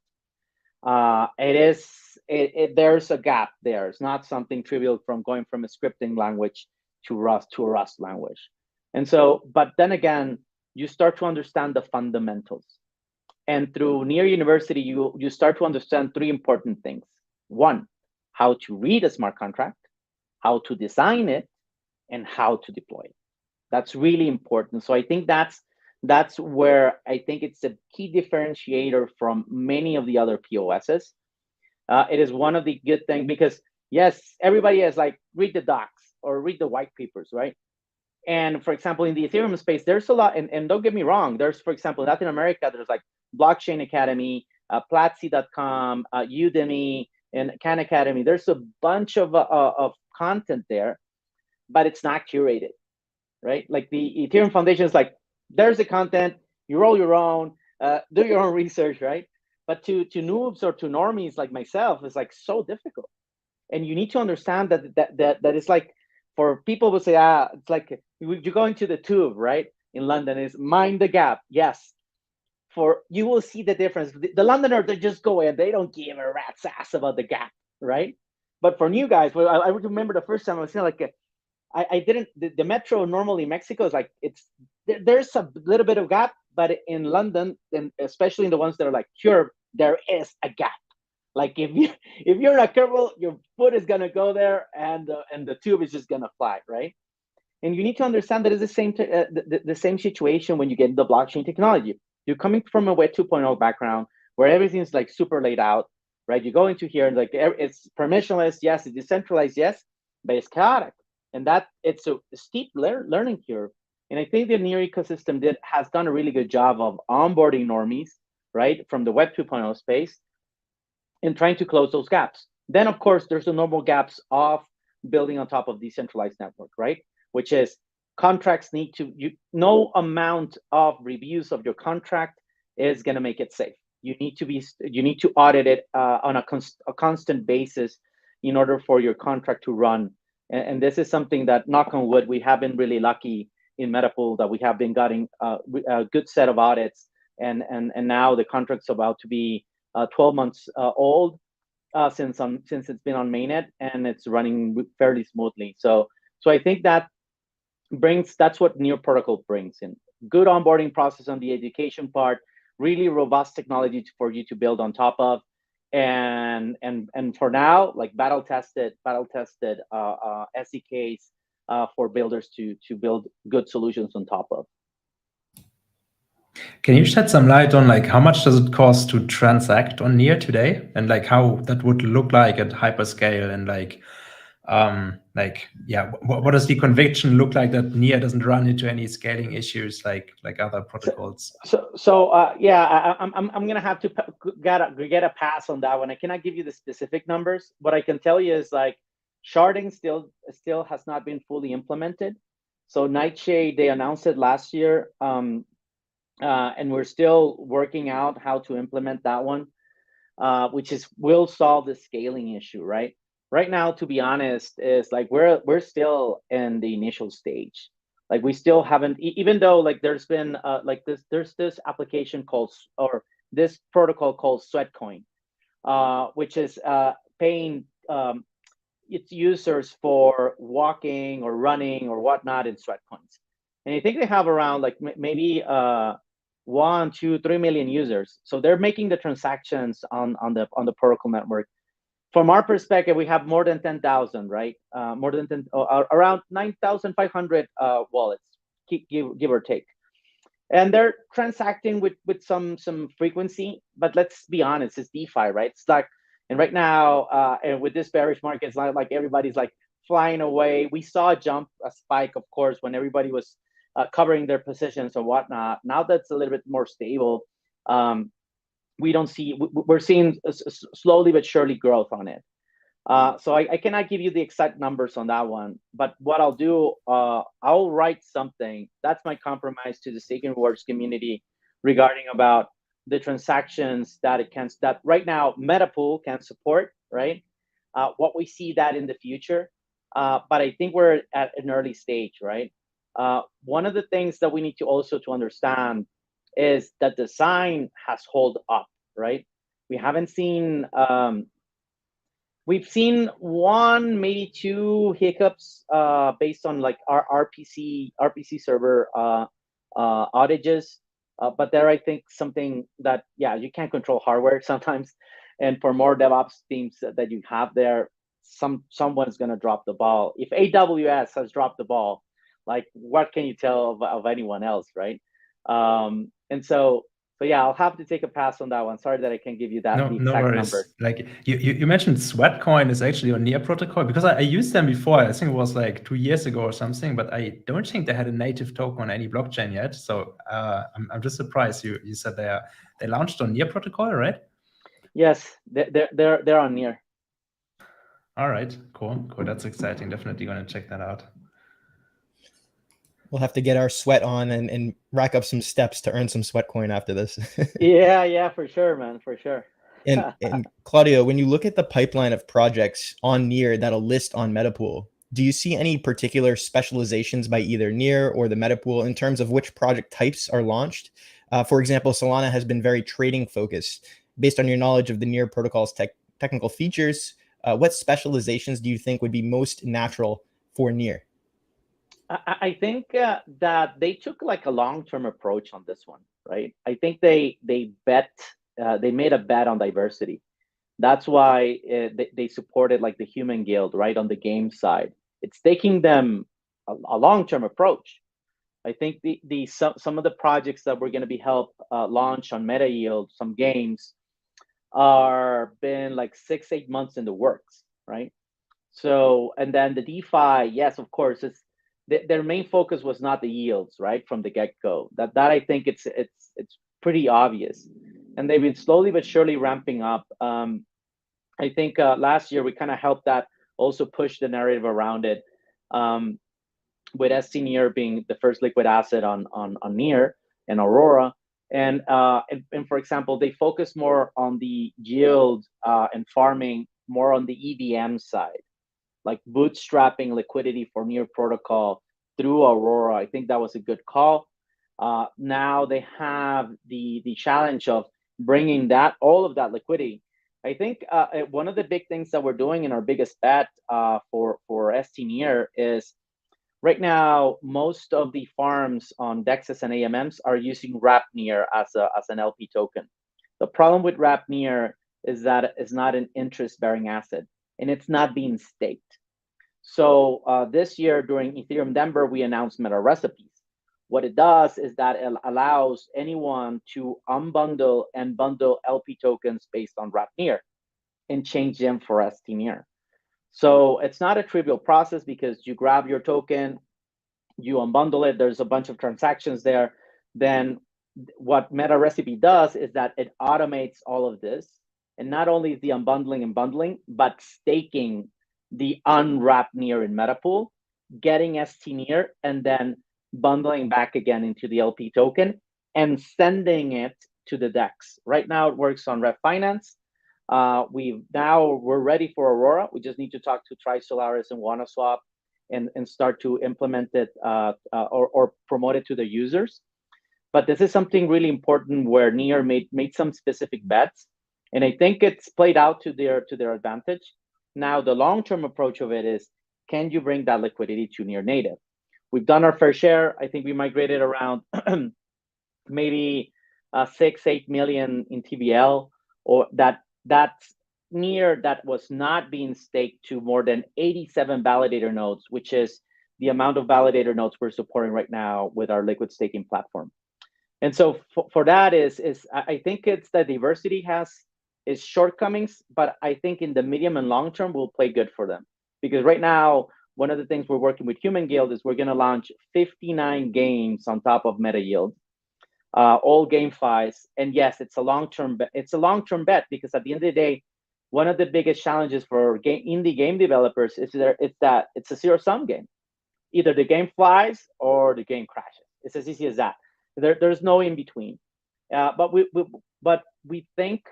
S2: There's a gap there. It's not something trivial from going from a scripting language to a Rust language. And so, but then again, you start to understand the fundamentals. And through NEAR University, you start to understand three important things. One, how to read a smart contract, how to design it, and how to deploy it. That's really important. So I think that's where I think it's a key differentiator from many of the other POSs. It is one of the good things, because yes, everybody is like, read the docs or read the white papers, right? And for example, in the Ethereum space, there's a lot, and don't get me wrong, there's, for example, in Latin America, there's like Blockchain Academy, Platzi.com, Udemy, and Khan Academy. There's a bunch of content there, but it's not curated, right? Like the Ethereum Foundation is like, there's the content, you roll your own, do your own research, right? But to noobs or to normies like myself, it's like so difficult. And you need to understand that it's like, for people who say, it's like you go into the tube, right? In London, is mind the gap. Yes. For you will see the difference. The Londoner, they just go and they don't give a rat's ass about the gap, right? But for new guys, well, I remember the first time I was saying like, I didn't, the metro normally in Mexico is like, there's a little bit of gap, but in London, and especially in the ones that are like pure, there is a gap. Like if you're not careful, your foot is gonna go there, and the tube is just gonna fly, right? And you need to understand that it's the same situation when you get into blockchain technology. You're coming from a Web 2.0 background where everything's like super laid out, right? You go into here and like it's permissionless, yes, it's decentralized, yes, but it's chaotic, and that it's a steep learning curve. And I think the NEAR ecosystem has done a really good job of onboarding normies, right, from the Web 2.0 space, and trying to close those gaps. Then, of course, there's the normal gaps of building on top of decentralized network, right? Which is contracts need to, no amount of reviews of your contract is going to make it safe. You need to audit it on a constant basis in order for your contract to run. And this is something that, knock on wood, we have been really lucky in Metapool that we have been getting a good set of audits. And now the contract's about to be 12 months old since it's been on mainnet, and it's running fairly smoothly. So I think that's what NEAR protocol brings in. Good onboarding process on the education part, really robust technology for you to build on top of, and for now, like battle tested SDKs for builders to build good solutions on top of.
S3: Can you shed some light on like how much does it cost to transact on NEAR today, and like how that would look like at hyperscale, and what does the conviction look like that NEAR doesn't run into any scaling issues like other protocols?
S2: I'm gonna have to get a pass on that one. I cannot give you the specific numbers. What I can tell you is like sharding still has not been fully implemented. So Nightshade, they announced it last year. And we're still working out how to implement that one, which will solve the scaling issue, right? Right now, to be honest, is like we're still in the initial stage. Like we still haven't, even though like there's been there's this application called, or this protocol called Sweatcoin, which is paying its users for walking or running or whatnot in Sweatcoins. And I think they have around like maybe 1, 2, 3 million users. So they're making the transactions on the protocol network. From our perspective, we have more than 10,000, right? More than 10, around 9,500 wallets, give or take. And they're transacting with some frequency, but let's be honest, it's DeFi, right? It's like, and right now, and with this bearish market, it's not like everybody's like flying away. We saw a spike, of course, when everybody was covering their positions or whatnot. Now that's a little bit more stable. We're seeing slowly but surely growth on it. So I cannot give you the exact numbers on that one, but what I'll do, I'll write something. That's my compromise to the Staking Rewards community regarding about the transactions that right now Metapool can support, right? What we see that in the future, but I think we're at an early stage, right? One of the things that we need to also to understand is that design has held up, right? We haven't seen, we've seen 1, maybe 2 hiccups based on like our RPC server outages. But there, I think something that, you can't control hardware sometimes. And for more DevOps teams that you have there, someone's gonna drop the ball. If AWS has dropped the ball, like what can you tell of anyone else, right? And so So yeah, I'll have to take a pass on that one. Sorry that I can't give you that
S3: No,
S2: the
S3: no
S2: exact
S3: worries.
S2: numbers.
S3: Like you mentioned Sweatcoin is actually on NEAR protocol, because I used them before. I think it was like 2 years ago or something, but I don't think they had a native token on any blockchain yet. So I'm just surprised you said they launched on NEAR protocol, right?
S2: Yes, they're on NEAR.
S3: All right, cool. That's exciting. Definitely going to check that out.
S1: We'll have to get our sweat on and rack up some steps to earn some sweat coin after this.
S2: Yeah, for sure, man, for sure.
S1: And Claudio, when you look at the pipeline of projects on NEAR that'll list on Metapool, do you see any particular specializations by either NEAR or the Metapool in terms of which project types are launched? For example, Solana has been very trading focused. Based on your knowledge of the NEAR protocol's technical features, what specializations do you think would be most natural for NEAR?
S2: I think that they took like a long-term approach on this one, right? I think they made a bet on diversity. That's why they supported like the Human Guild, right, on the game side. It's taking them a long-term approach. I think some of the projects that we're going to be helped launch on Meta Yield, some games, are been like 6-8 months in the works, right? So, and then the DeFi, yes, of course, it's their main focus was not the yields, right, from the get-go. That I think it's pretty obvious, and they've been slowly but surely ramping up. I think last year we kind of helped that also push the narrative around it, with stNEAR being the first liquid asset on NEAR and Aurora. And for example, they focus more on the yield and farming more on the EVM side, like bootstrapping liquidity for NEAR protocol through Aurora. I think that was a good call. Now they have the challenge of bringing all of that liquidity. I think one of the big things that we're doing in our biggest bet for stNEAR is right now most of the farms on DEXs and AMMs are using wrap.NEAR as an LP token. The problem with wrap.NEAR is that it's not an interest-bearing asset and it's not being staked. So this year during Ethereum Denver, we announced Meta Recipes. What it does is that it allows anyone to unbundle and bundle LP tokens based on wrap.NEAR and change them for stNEAR. So it's not a trivial process because you grab your token, you unbundle it, there's a bunch of transactions there. Then what Meta Recipe does is that it automates all of this. And not only the unbundling and bundling, but staking the unwrapped NEAR in Metapool, getting stNEAR, and then bundling back again into the LP token and sending it to the DEX. Right now it works on Rev Finance. We're ready for Aurora. We just need to talk to Solaris and WannaSwap and start to implement it or promote it to the users. But this is something really important where NEAR made some specific bets, and I think it's played out to their advantage. Now the long-term approach of it is, can you bring that liquidity to NEAR native? We've done our fair share. I think we migrated around maybe 6-8 million in TVL, or that's NEAR that was not being staked to more than 87 validator nodes, which is the amount of validator nodes we're supporting right now with our liquid staking platform. And so for that I think it's the diversity has its shortcomings, but I think in the medium and long term will play good for them. Because right now, one of the things we're working with Human Guild is we're going to launch 59 games on top of Meta Yield, all GameFis. And yes, it's a long-term bet because at the end of the day, one of the biggest challenges for indie game developers is that it's a zero-sum game. Either the game flies or the game crashes. It's as easy as that. There's no in between. But we think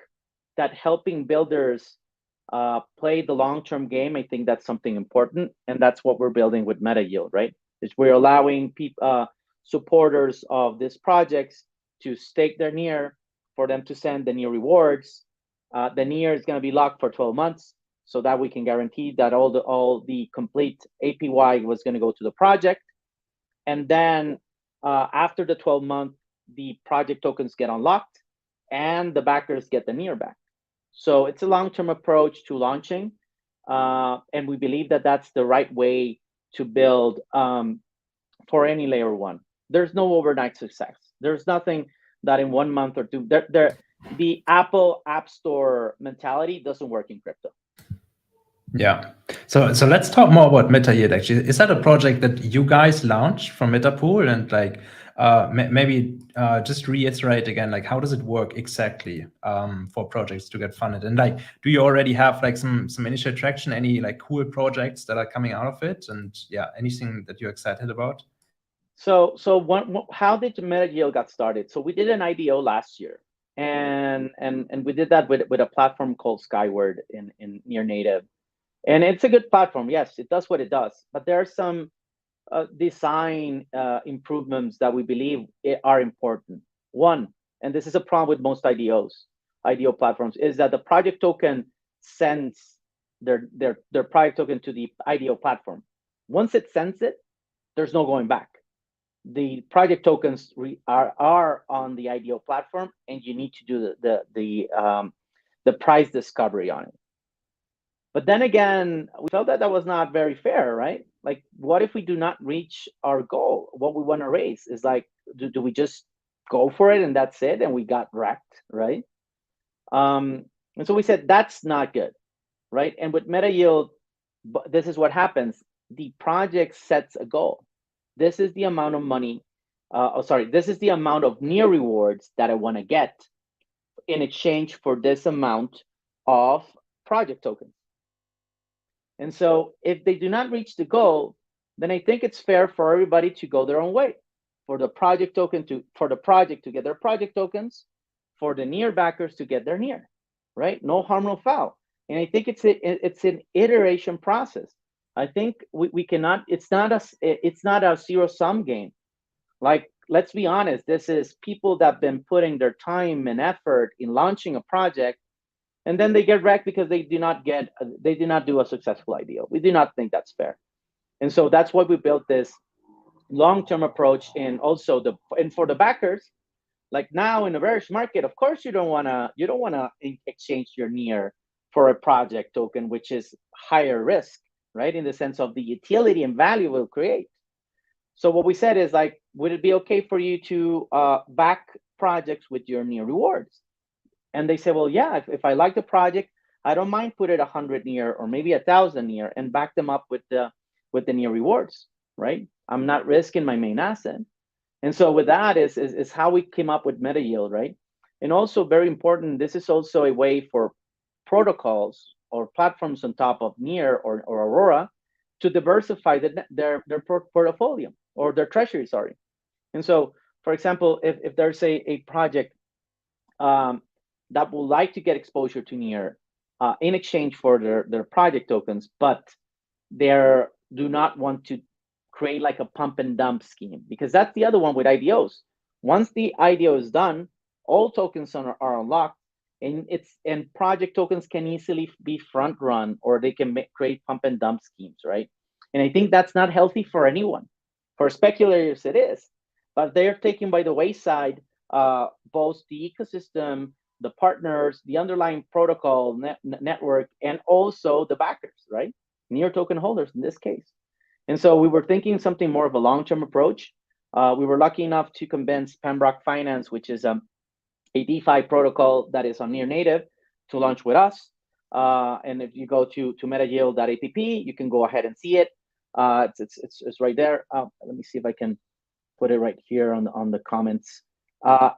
S2: that helping builders play the long-term game, I think that's something important, and that's what we're building with Meta Yield, right? Is we're allowing supporters of these projects to stake their NEAR, for them to send the NEAR rewards. The NEAR is going to be locked for 12 months, so that we can guarantee that all the complete APY was going to go to the project, and then after the 12-month, the project tokens get unlocked, and the backers get the NEAR back. So it's a long-term approach to launching, and we believe that that's the right way to build for any layer one. There's no overnight success. There's nothing that in 1 month or two, the Apple App Store mentality doesn't work in crypto.
S3: Yeah. So let's talk more about MetaYield. Actually, is that a project that you guys launched from Metapool? And like, maybe just reiterate again, like, how does it work exactly for projects to get funded? And like, do you already have like some initial traction? Any like cool projects that are coming out of it? And yeah, anything that you're excited about?
S2: So how did MetaYield got started? So we did an IDO last year, and we did that with a platform called Skyward in near native. And it's a good platform. Yes, it does what it does. But there are some design improvements that we believe are important. One, and this is a problem with most IDO platforms, is that the project token sends their project token to the IDO platform. Once it sends it, there's no going back. The project tokens are on the IDO platform, and you need to do the price discovery on it. But then again, we felt that was not very fair, right? Like, what if we do not reach our goal? What we want to raise is like, do we just go for it and that's it, and we got wrecked, right? And so we said that's not good, right? And with MetaYield, this is what happens: the project sets a goal. This is the amount of money. This is the amount of NEAR rewards that I want to get in exchange for this amount of project tokens. And so if they do not reach the goal, then I think it's fair for everybody to go their own way. For the project to get their project tokens, for the NEAR backers to get their NEAR, right? No harm, no foul. And I think it's an iteration process. I think we cannot. It's not a zero-sum game. Like, let's be honest. This is people that have been putting their time and effort in launching a project, and then they get wrecked because they do not do a successful IDO. We do not think that's fair. And so that's why we built this long-term approach. And also for the backers, like now in a bearish market, of course you don't wanna exchange your NEAR for a project token, which is higher risk, right? In the sense of the utility and value will create. So what we said is like, would it be okay for you to back projects with your NEAR rewards? And they say, well, yeah, if I like the project, I don't mind put it 100 NEAR or maybe 1,000 NEAR and back them up with the NEAR rewards, right? I'm not risking my main asset. And so with that is how we came up with MetaYield, right? And also very important, this is also a way for protocols or platforms on top of NEAR or Aurora to diversify their portfolio or their treasury, sorry. And so, for example, if there's a project that would like to get exposure to NEAR in exchange for their project tokens, but they do not want to create like a pump and dump scheme, because that's the other one with IDOs. Once the IDO is done, all tokens are unlocked, and project tokens can easily be front run, or they can create pump and dump schemes, right? And I think that's not healthy for anyone. For speculators, it is, but they're taken by the wayside both the ecosystem, the partners, the underlying protocol network, and also the backers, right? NEAR token holders in this case. And so we were thinking something more of a long-term approach. We were lucky enough to convince Pembroke Finance, which is a DeFi protocol that is on NEAR native, to launch with us. And if you go to metayield.app, you can go ahead and see it. It's right there. Let me see if I can put it right here on the comments.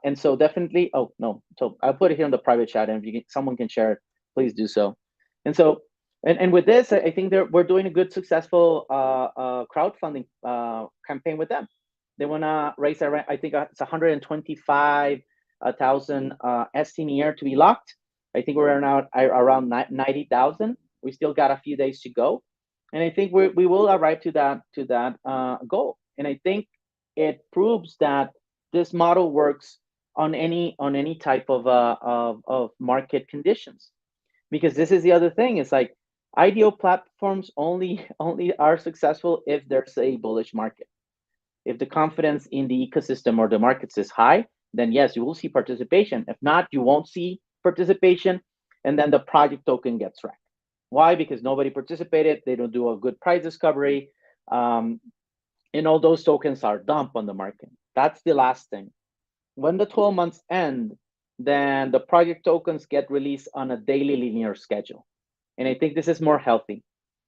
S2: And so definitely, oh no, so I'll put it here in the private chat, and if someone can share it, please do so. And so, and with this, I think we're doing a good, successful crowdfunding campaign with them. They want to raise, I think it's 125,000 stNEAR to be locked. I think we're now around 90,000. We still got a few days to go, and I think we will arrive to that goal. And I think it proves that this model works on any type of market conditions, because this is the other thing. It's like IDO platforms only are successful if there's a bullish market. If the confidence in the ecosystem or the markets is high, then yes, you will see participation. If not, you won't see participation, and then the project token gets wrecked. Why? Because nobody participated. They don't do a good price discovery, and all those tokens are dumped on the market. That's the last thing. when the 12 months end, then the project tokens get released on a daily linear schedule. And I think this is more healthy.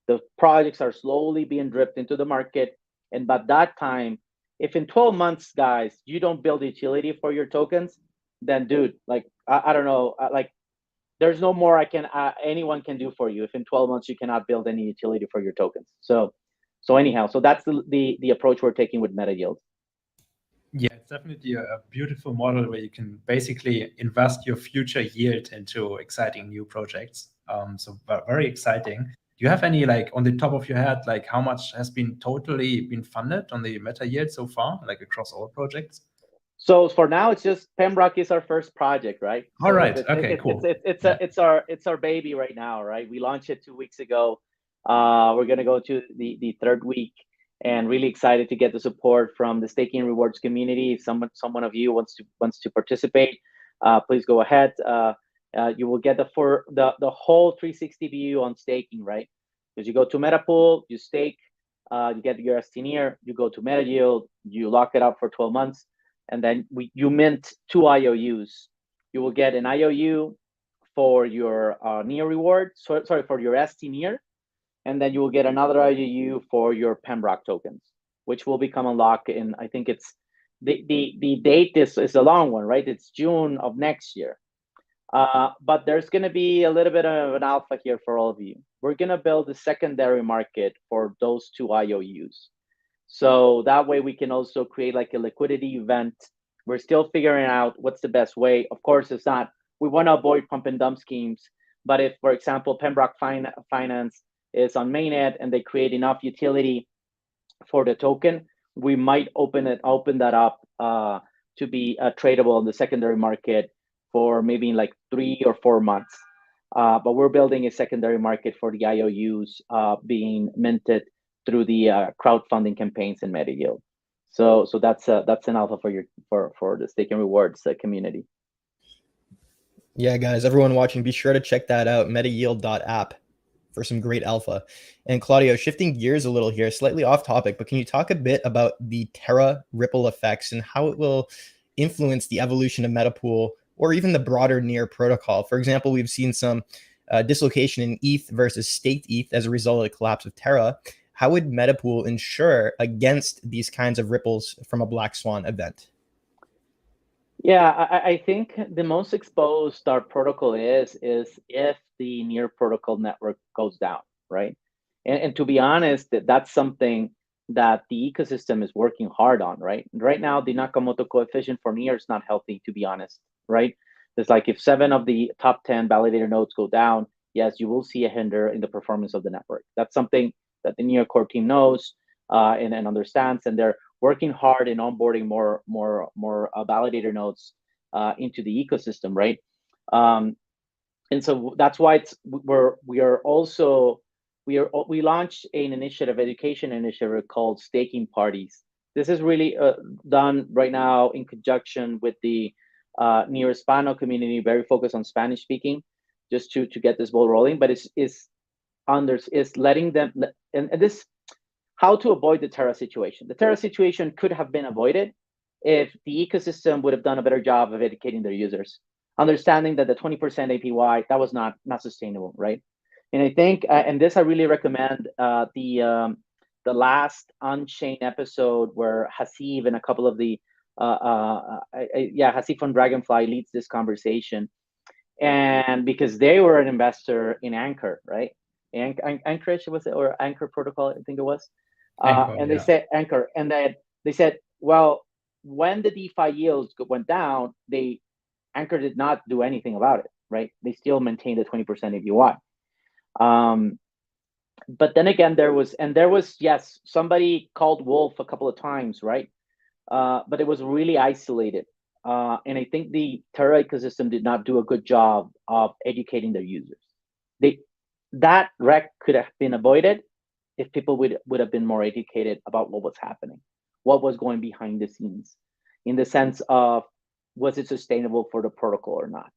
S2: The projects are slowly being dripped into the market. And by that time, if in 12 months, guys, you don't build utility for your tokens, then dude, like, I don't know, like, there's no more anyone can do for you if in 12 months you cannot build any utility for your tokens. So anyhow, so that's the approach we're taking with MetaYield.
S3: Yeah, it's definitely a beautiful model where you can basically invest your future yield into exciting new projects. So very exciting. Do you have any, like, on the top of your head, like how much has been totally been funded on the MetaYield so far, like across all projects?
S2: So for now, it's just Pembroke is our first project, right?
S3: All
S2: So
S3: right. Okay. Cool.
S2: It's our baby right now, right? We launched it 2 weeks ago. We're gonna go to the third week, and really excited to get the support from the staking rewards community. If someone of you wants to participate, please go ahead. You will get the whole 360 view on staking, right? Because you go to Metapool, you stake, you get your stNEAR, you go to MetaYield, you lock it up for 12 months. And then you mint 2 IOUs. You will get an IOU for your NEAR reward, sorry, for your stNEAR, and then you will get another IOU for your Pembroke tokens, which will become unlocked in, I think it's, the date is a long one, right? It's June of next year. But there's going to be a little bit of an alpha here for all of you. We're going to build a secondary market for those 2 IOUs. So that way we can also create like a liquidity event. We're still figuring out what's the best way. Of course, it's not, we want to avoid pump and dump schemes. But if, for example, Pembroke Finance is on mainnet and they create enough utility for the token, we might open that up to be tradable in the secondary market for maybe like 3 or 4 months. But we're building a secondary market for the IOUs being minted through the crowdfunding campaigns in MetaYield. So that's an alpha for the stake and rewards community.
S1: Yeah, guys, everyone watching, be sure to check that out, metayield.app, for some great alpha. And Claudio, shifting gears a little here, slightly off topic, but can you talk a bit about the Terra ripple effects and how it will influence the evolution of Metapool or even the broader NEAR protocol? For example, we've seen some dislocation in ETH versus staked ETH as a result of the collapse of Terra. How would Metapool ensure against these kinds of ripples from a black swan event?
S2: Yeah, I think the most exposed our protocol is if the NEAR protocol network goes down, right? And to be honest, that's something that the ecosystem is working hard on, right? Right now, the Nakamoto coefficient for NEAR is not healthy, to be honest, right? It's like if 7 of the top 10 validator nodes go down, yes, you will see a hinder in the performance of the network. That's something that the NEAR core team knows and understands, and they're working hard in onboarding more validator nodes into the ecosystem, right? And so that's why we launched an education initiative called Staking Parties. This is really done right now in conjunction with the NEAR Hispano community, very focused on Spanish speaking, just to get this ball rolling. But it's letting them, and this, how to avoid the Terra situation. The Terra situation could have been avoided if the ecosystem would have done a better job of educating their users, understanding that the 20% APY, that was not sustainable, right? And I think, and this I really recommend the last Unchained episode where Hasib and a couple of the, Hasib from Dragonfly leads this conversation. And because they were an investor in Anchor, right? Anchorage was it, or Anchor Protocol, I think it was.
S3: Anchor,
S2: and they said Anchor, and then they said, well, when the DeFi yields went down, Anchor did not do anything about it, right? They still maintained the 20% APY. But then again, there was, yes, somebody called Wolf a couple of times, right? But it was really isolated. And I think the Terra ecosystem did not do a good job of educating their users. That wreck could have been avoided if people would have been more educated about what was happening, what was going behind the scenes, in the sense of, was it sustainable for the protocol or not?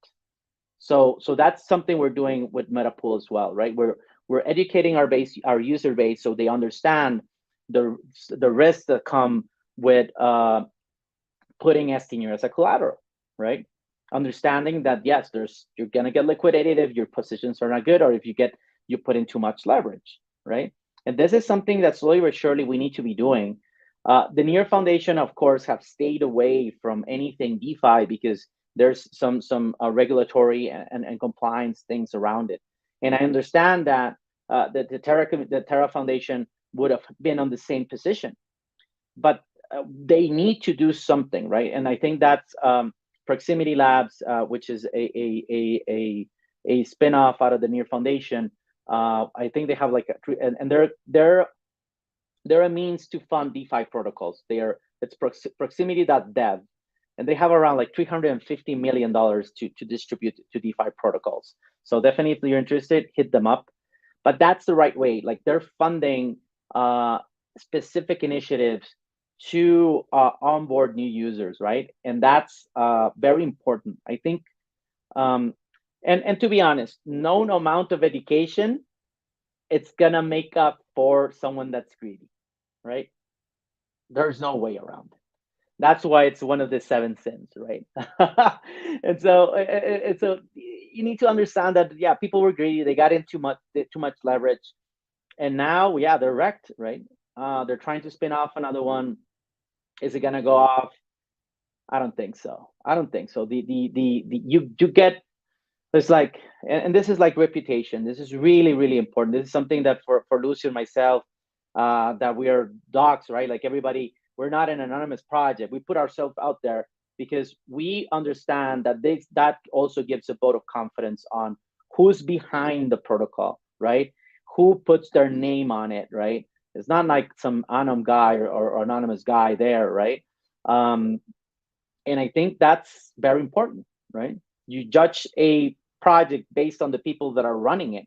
S2: So that's something we're doing with Metapool as well, right? We're educating our user base, so they understand the risks that come with putting stNEAR as a collateral, right? Understanding that yes, you're gonna get liquidated if your positions are not good, or if you put in too much leverage, right? And this is something that slowly but surely we need to be doing. The NEAR Foundation, of course, have stayed away from anything DeFi because there's some regulatory and compliance things around it. And I understand that the Terra Foundation would have been on the same position, but they need to do something, right? And I think that's Proximity Labs, which is a spin-off out of the NEAR Foundation. I think they have like and they're a means to fund DeFi protocols. It's proximity.dev, and they have around like $350 million to distribute to DeFi protocols. So definitely, if you're interested, hit them up. But that's the right way. Like they're funding specific initiatives to onboard new users, right? And that's very important. I think, and to be honest, no amount of education, it's gonna make up for someone that's greedy, right? There's no way around it. That's why it's one of the 7 sins, right? And so you need to understand that, yeah, people were greedy. They got in too much leverage, and now, yeah, they're wrecked, right? They're trying to spin off another one. Is it gonna go off? I don't think so. I don't think so. You get, there's like, and this is like reputation. This is really, really important. This is something that for Lucio and myself, that we are docs, right? Like everybody, we're not an anonymous project. We put ourselves out there because we understand that that also gives a vote of confidence on who's behind the protocol, right? Who puts their name on it, right? It's not like some unknown guy or anonymous guy there, right? And I think that's very important, right? You judge a project based on the people that are running it.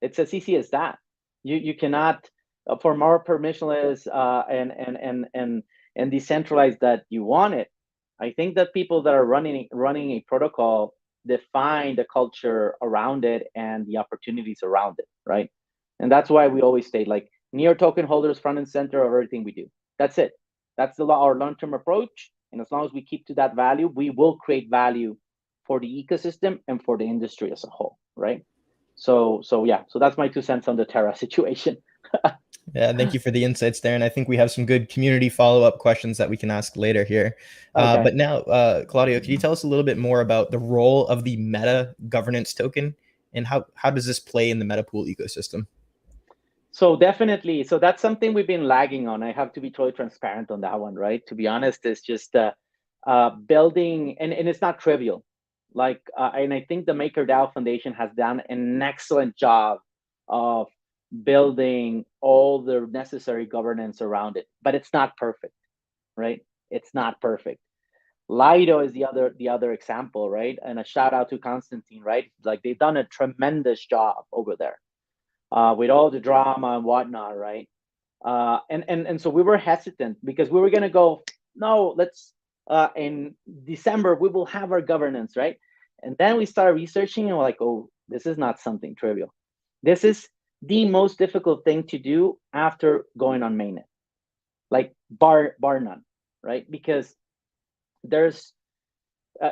S2: It's as easy as that. You cannot, for more permissionless and decentralized that you want it. I think that people that are running a protocol define the culture around it and the opportunities around it, right? And that's why we always state like NEAR token holders front and center of everything we do. That's it. That's our long-term approach. And as long as we keep to that value, we will create value for the ecosystem and for the industry as a whole, right? So yeah, so that's my 2 cents on the Terra situation.
S1: Yeah, thank you for the insights there. And I think we have some good community follow-up questions that we can ask later here.
S2: Okay.
S1: But now, Claudio, can you tell us a little bit more about the role of the meta governance token and how does this play in the metapool ecosystem?
S2: So definitely, so that's something we've been lagging on. I have to be totally transparent on that one, right? To be honest, it's just building, and it's not trivial. Like, and I think the MakerDAO Foundation has done an excellent job of building all the necessary governance around it, but it's not perfect, right? It's not perfect. Lido is the other example, right? And a shout out to Constantine, right? Like they've done a tremendous job over there. With all the drama and whatnot, right? And so we were hesitant because we were gonna go, no, let's in December we will have our governance, right? And then we started researching and we're like, oh, this is not something trivial. This is the most difficult thing to do after going on mainnet, like bar none, right? Because there's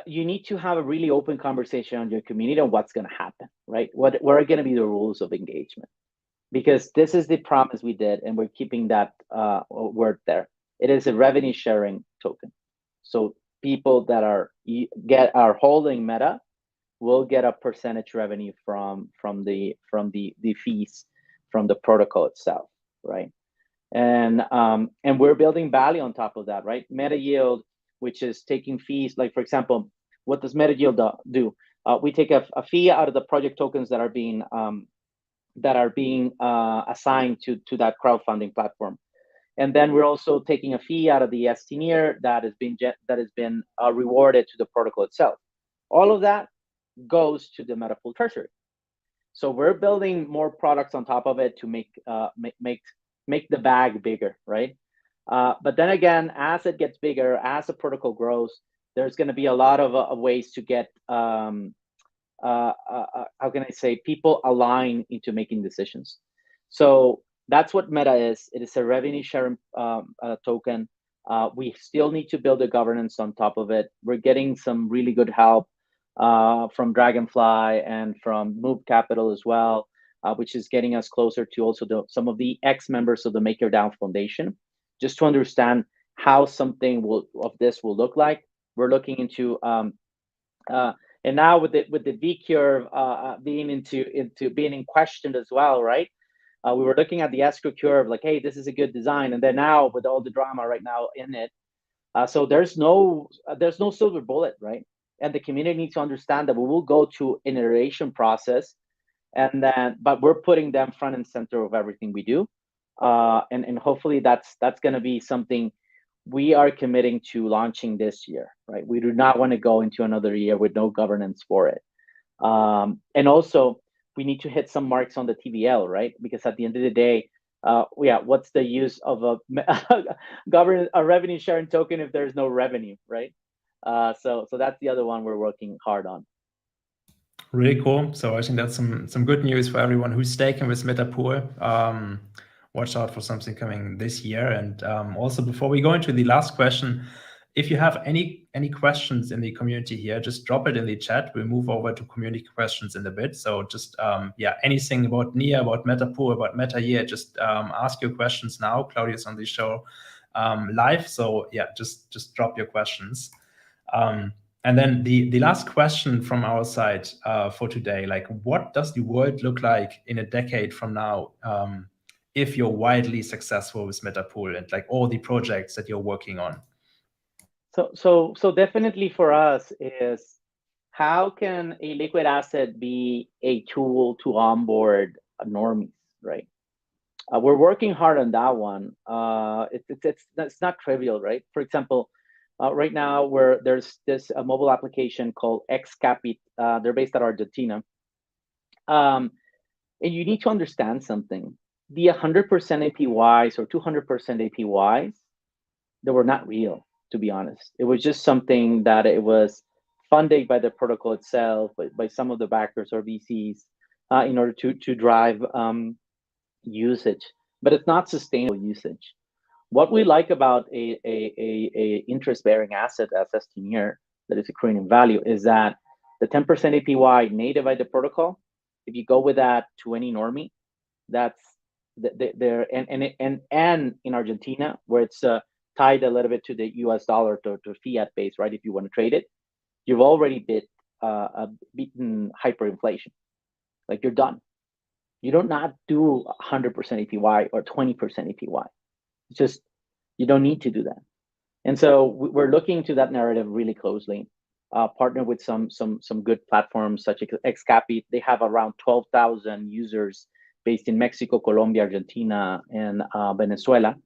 S2: you need to have a really open conversation on your community on what's going to happen, right? What are going to be the rules of engagement? Because this is the promise we did, and we're keeping that word there. It is a revenue sharing token, so people that are holding Meta will get a percentage revenue from the fees from the protocol itself, right? And we're building value on top of that, right? Meta yield, which is taking fees. Like for example, what does Meta yield do? We take a fee out of the project tokens that are being assigned to that crowdfunding platform, and then we're also taking a fee out of the stNEAR that has been rewarded to the protocol itself. All of that goes to the Metapool treasury. So we're building more products on top of it to make the bag bigger, right? But then again, as it gets bigger, as the protocol grows, there's going to be a lot of ways to get how can I say, people align into making decisions. So that's what Meta is. It is a revenue sharing token. We still need to build a governance on top of it. We're getting some really good help from Dragonfly and from Move Capital as well, which is getting us closer to also some of the ex-members of the MakerDAO Foundation, just to understand how something of this will look like. We're looking into and now with the V curve being in question as well, right? We were looking at the escrow curve, like, hey, this is a good design, and then now with all the drama right now in it, so there's no silver bullet, right? And the community needs to understand that we will go to an iteration process, but we're putting them front and center of everything we do, and hopefully that's going to be something we are committing to launching this year, right? We do not want to go into another year with no governance for it. And also, we need to hit some marks on the TVL, right? Because at the end of the day, what's the use of a revenue sharing token if there's no revenue, right? So that's the other one we're working hard on.
S3: Really cool. So I think that's some good news for everyone who's staking with Metapool. Watch out for something coming this year. And also, before we go into the last question, if you have any questions in the community here, just drop it in the chat. We'll move over to community questions in a bit. So just anything about NEAR, about Metapool, about MetaYear, just ask your questions now. Claudio's on the show live. So yeah, just drop your questions. And then the last question from our side for today, like, what does the world look like in a decade from now if you're widely successful with Metapool and like all the projects that you're working on?
S2: So definitely for us is, how can a liquid asset be a tool to onboard normies, right? We're working hard on that one. It's not trivial, right? For example, right now there's this mobile application called Xcapit. They're based out of Argentina. And you need to understand something. The 100% APYs or 200% APYs, they were not real, to be honest. It was just something that it was funded by the protocol itself, by some of the backers or VCs, in order to drive usage, but it's not sustainable usage. What we like about a interest-bearing asset as stNEAR that is accruing in value is that the 10% APY native by the protocol, if you go with that to any normie, that's there, and in Argentina, where it's tied a little bit to the US dollar to fiat base, right? If you want to trade it, you've already beaten hyperinflation. Like, you're done. You don't not do 100% APY or 20% APY. It's just, you don't need to do that. And so we're looking to that narrative really closely. Partner with some good platforms such as Xcapit. They have around 12,000 users based in Mexico, Colombia, Argentina, and Venezuela,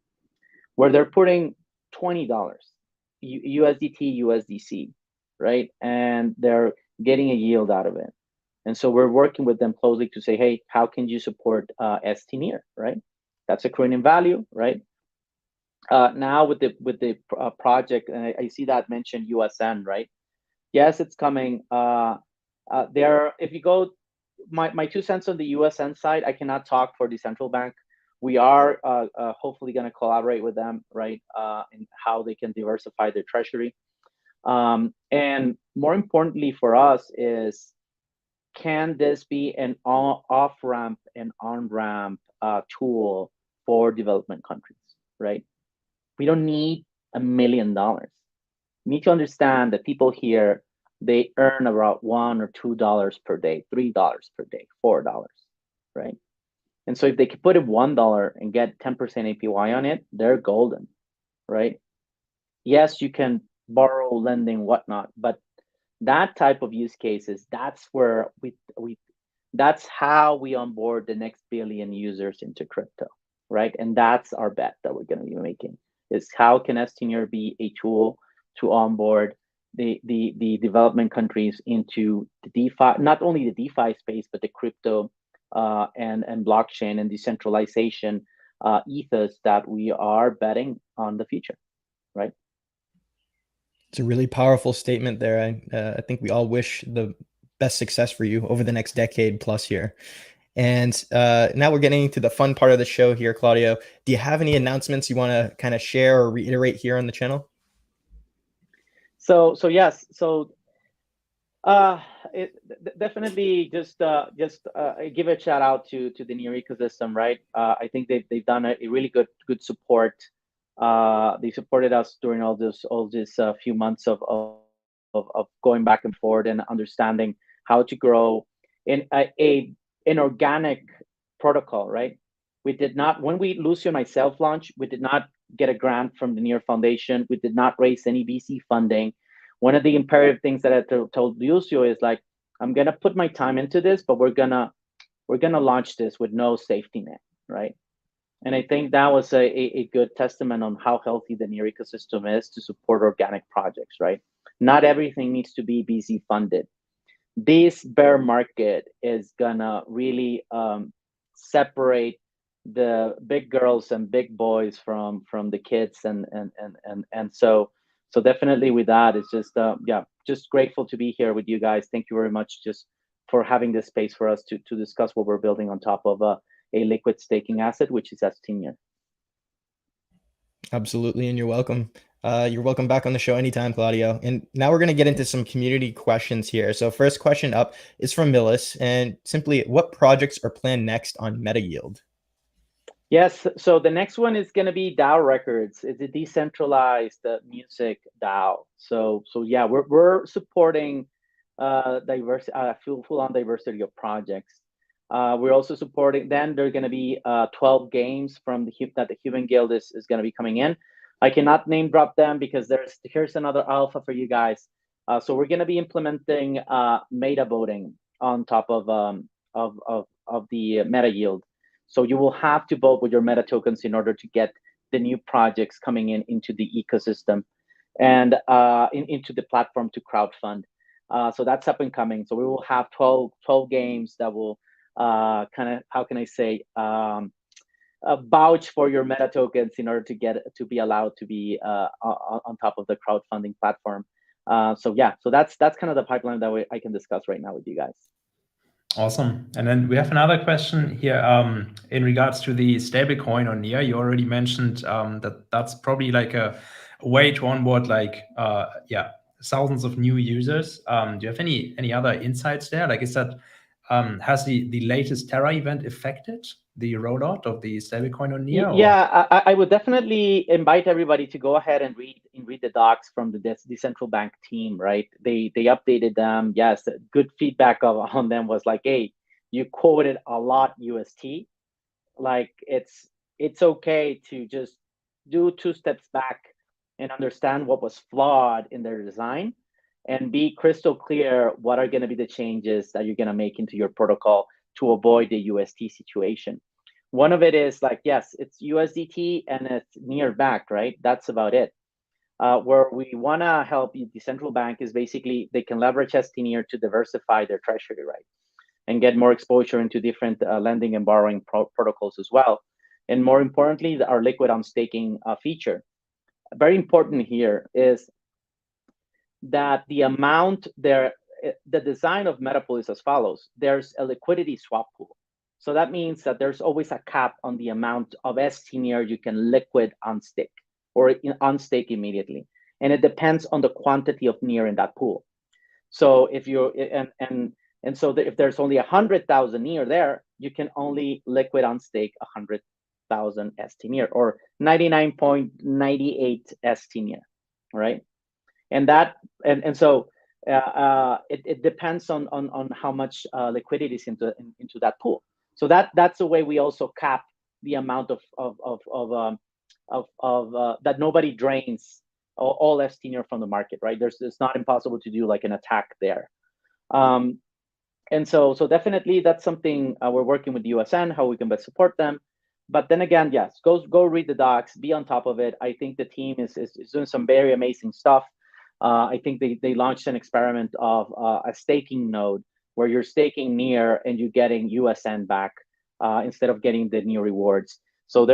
S2: where they're putting $20 USDT, USDC, right? And they're getting a yield out of it. And so we're working with them closely to say, hey, how can you support stNEAR, right? That's accruing in value, right? Now with the project, and I see that mentioned USN, right? Yes, it's coming. If you go, my 2 cents on the USN side, I cannot talk for the central bank. We are hopefully going to collaborate with them, right, in how they can diversify their treasury. And more importantly for us is, can this be an off-ramp and on-ramp tool for development countries, right? We don't need $1 million. We need to understand that people here, they earn about $1 or $2 per day, $3 per day, $4, right? And so if they could put in $1 and get 10% APY on it, they're golden, right? Yes, you can borrow, lending, whatnot, but that type of use cases, that's where that's how we onboard the next billion users into crypto, right? And that's our bet that we're going to be making, is how can stNEAR be a tool to onboard the development countries into the DeFi, not only the DeFi space, but the crypto and blockchain and decentralization ethos that we are betting on the future, right?
S1: It's a really powerful statement there. I think we all wish the best success for you over the next decade plus here. And now we're getting into the fun part of the show here, Claudio. Do you have any announcements you want to kind of share or reiterate here on the channel?
S2: So yes, so definitely just give a shout out to the NEAR ecosystem, right? I think they've done a really good support. They supported us during all this few months of going back and forth and understanding how to grow in an organic protocol, right? We did not, when Lucio and myself launched, we did not get a grant from the NEAR Foundation. We did not raise any VC funding. One of the imperative things that I told Lucio is like, I'm gonna put my time into this, but we're gonna launch this with no safety net, right? And I think that was a good testament on how healthy the NEAR ecosystem is to support organic projects, right? Not everything needs to be VC funded. This bear market is gonna really separate the big girls and big boys from the kids, and so definitely with that, it's just yeah, just grateful to be here with you guys. Thank you very much just for having this space for us to discuss what we're building on top of a liquid staking asset, which is stNEAR.
S1: Absolutely, and you're welcome. You're welcome back on the show anytime, Claudio. And now we're going to get into some community questions here. So first question up is from Millis, and simply, what projects are planned next on MetaYield?
S2: Yes, so the next one is going to be DAO Records. It's a decentralized music DAO. So yeah, we're supporting full-on diversity of projects. We're also supporting. Then there are going to be 12 games from that the Human Guild is going to be coming in. I cannot name drop them because here's another alpha for you guys. So we're going to be implementing meta voting on top of the MetaYield. So you will have to vote with your meta tokens in order to get the new projects coming into the ecosystem and into the platform to crowdfund. So that's up and coming. So we will have 12 games that will kind of, how can I say, vouch for your meta tokens in order to be allowed to be on top of the crowdfunding platform. So yeah, so that's kind of the pipeline that I can discuss right now with you guys.
S3: Awesome. And then we have another question here in regards to the stablecoin on NEAR. You already mentioned that's probably like a way to onboard like thousands of new users. Do you have any other insights there? Like, is that has the latest Terra event affected the rollout of the stablecoin on NEAR?
S2: Yeah, I would definitely invite everybody to go ahead and read the docs from the decentral bank team, right? They updated them. Yes, good feedback on them was like, hey, you quoted a lot UST. Like it's okay to just do 2 steps back and understand what was flawed in their design and be crystal clear what are going to be the changes that you're going to make into your protocol to avoid the UST situation. One of it is like, yes, it's USDT and it's NEAR backed, right? That's about it. Where we want to help the central bank is basically they can leverage stNEAR to diversify their treasury, right? And get more exposure into different lending and borrowing protocols as well. And more importantly, our liquid on staking feature. Very important here is that the amount there, the design of Metapool is as follows. There's a liquidity swap pool. So that means that there's always a cap on the amount of stNEAR you can liquid on stake or on stake immediately. And it depends on the quantity of NEAR in that pool. So if you're, and so if there's only 100,000 NEAR there, you can only liquid on stake 100,000 stNEAR or 99.98 stNEAR, right? And that, and so it depends on how much liquidity is into that pool. So that's the way we also cap the amount of that nobody drains all stNEAR from the market, right? It's not impossible to do like an attack there. And so definitely that's something we're working with the USN, how we can best support them. But then again, yes, go read the docs, be on top of it. I think the team is doing some very amazing stuff. I think they launched an experiment of a staking node where you're staking NEAR and you're getting USN back instead of getting the NEAR rewards. So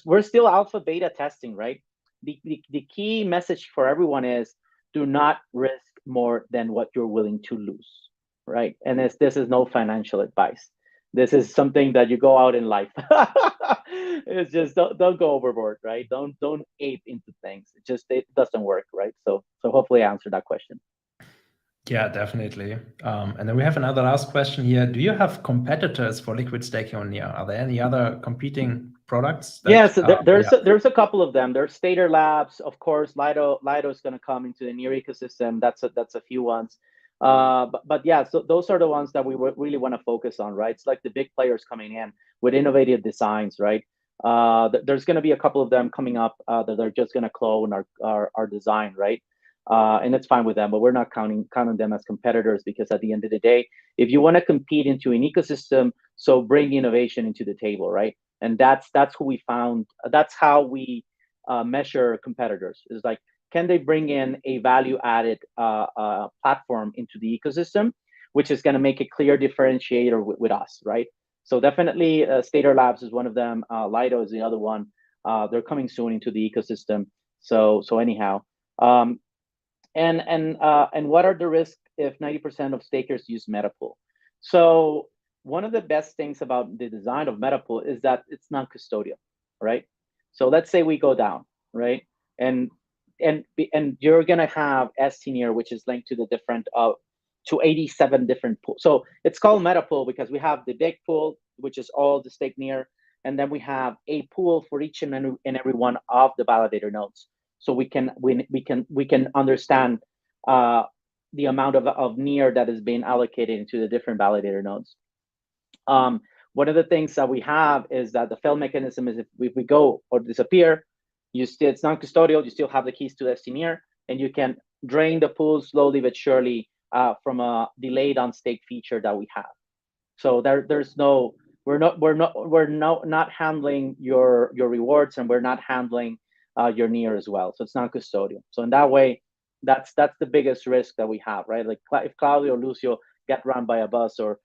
S2: we're still alpha beta testing, right? The key message for everyone is do not risk more than what you're willing to lose, right? And this is no financial advice. This is something that you go out in life. It's just don't go overboard, right? Don't ape into things. It doesn't work, right? So hopefully I answered that question.
S3: Yeah, definitely. And then we have another last question here. Do you have competitors for liquid staking on NEAR? Are there any other competing products?
S2: Yes, there's a couple of them. There's stNEAR Labs, of course. Lido is going to come into the NEAR ecosystem. That's a few ones. But yeah, so those are the ones that we really want to focus on, right? It's like the big players coming in with innovative designs, right? There's going to be a couple of them coming up that are just going to clone our design, right? And it's fine with them, but we're not counting them as competitors, because at the end of the day, if you want to compete into an ecosystem, so bring innovation into the table, right? And that's who we found. That's how we measure competitors. Is like, can they bring in a value-added platform into the ecosystem, which is going to make a clear differentiator with us, right? So definitely, stNEAR Labs is one of them. Lido is the other one. They're coming soon into the ecosystem. So anyhow, and what are the risks if 90% of stakers use Metapool? So one of the best things about the design of Metapool is that it's non-custodial, right? So let's say we go down, right? And you're gonna have stNEAR, which is linked to the different to 87 different pools. So it's called Metapool because we have the big pool, which is all the stNEAR, and then we have a pool for each and every one of the validator nodes. So we can understand the amount of NEAR that is being allocated into the different validator nodes. One of the things that we have is that the fail mechanism is if we go or disappear, it's non-custodial, you still have the keys to the stNEAR, and you can drain the pool slowly but surely from a delayed on stake feature that we have. So we're not handling your rewards, and we're not handling your NEAR as well. So it's non-custodial. So in that way, that's the biggest risk that we have, right? Like if Claudio or Lucio get run by a bus or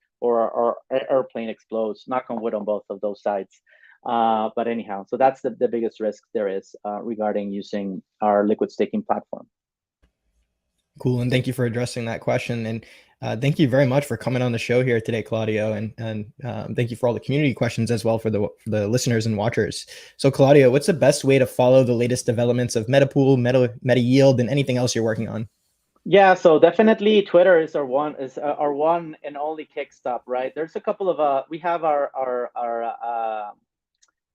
S2: airplane explodes, knock on wood on both of those sides. But anyhow, so that's the biggest risk there is regarding using our liquid staking platform.
S1: Cool, and thank you for addressing that question. And thank you very much for coming on the show here today, Claudio. And thank you for all the community questions as well for the listeners and watchers. So Claudio, what's the best way to follow the latest developments of Metapool, Meta Yield, and anything else you're working on?
S2: Yeah, so definitely Twitter is our one and only kick stop, right? There's a couple of we have our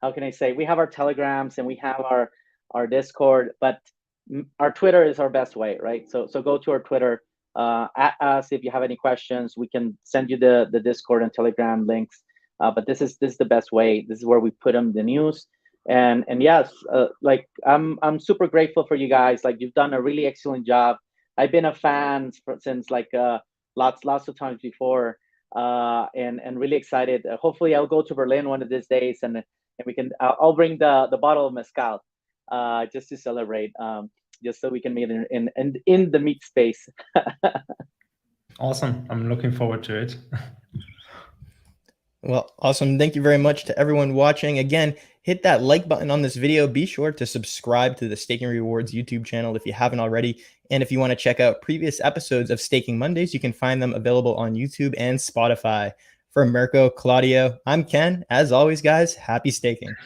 S2: how can I say, we have our Telegrams and we have our Discord, but our Twitter is our best way, right? So go to our Twitter, at us if you have any questions. We can send you the Discord and Telegram links, but this is the best way. This is where we put them the news. And yes, like I'm super grateful for you guys. Like, you've done a really excellent job. I've been a fan since like lots of times before, and really excited. Hopefully, I'll go to Berlin one of these days, and we can. I'll bring the bottle of mezcal, just to celebrate, just so we can meet in the meet space.
S3: Awesome! I'm looking forward to it.
S1: Well, awesome. Thank you very much to everyone watching. Again, hit that like button on this video. Be sure to subscribe to the Staking Rewards YouTube channel if you haven't already. And if you want to check out previous episodes of Staking Mondays, you can find them available on YouTube and Spotify. For Mirko, Claudio, I'm Ken. As always, guys, happy staking.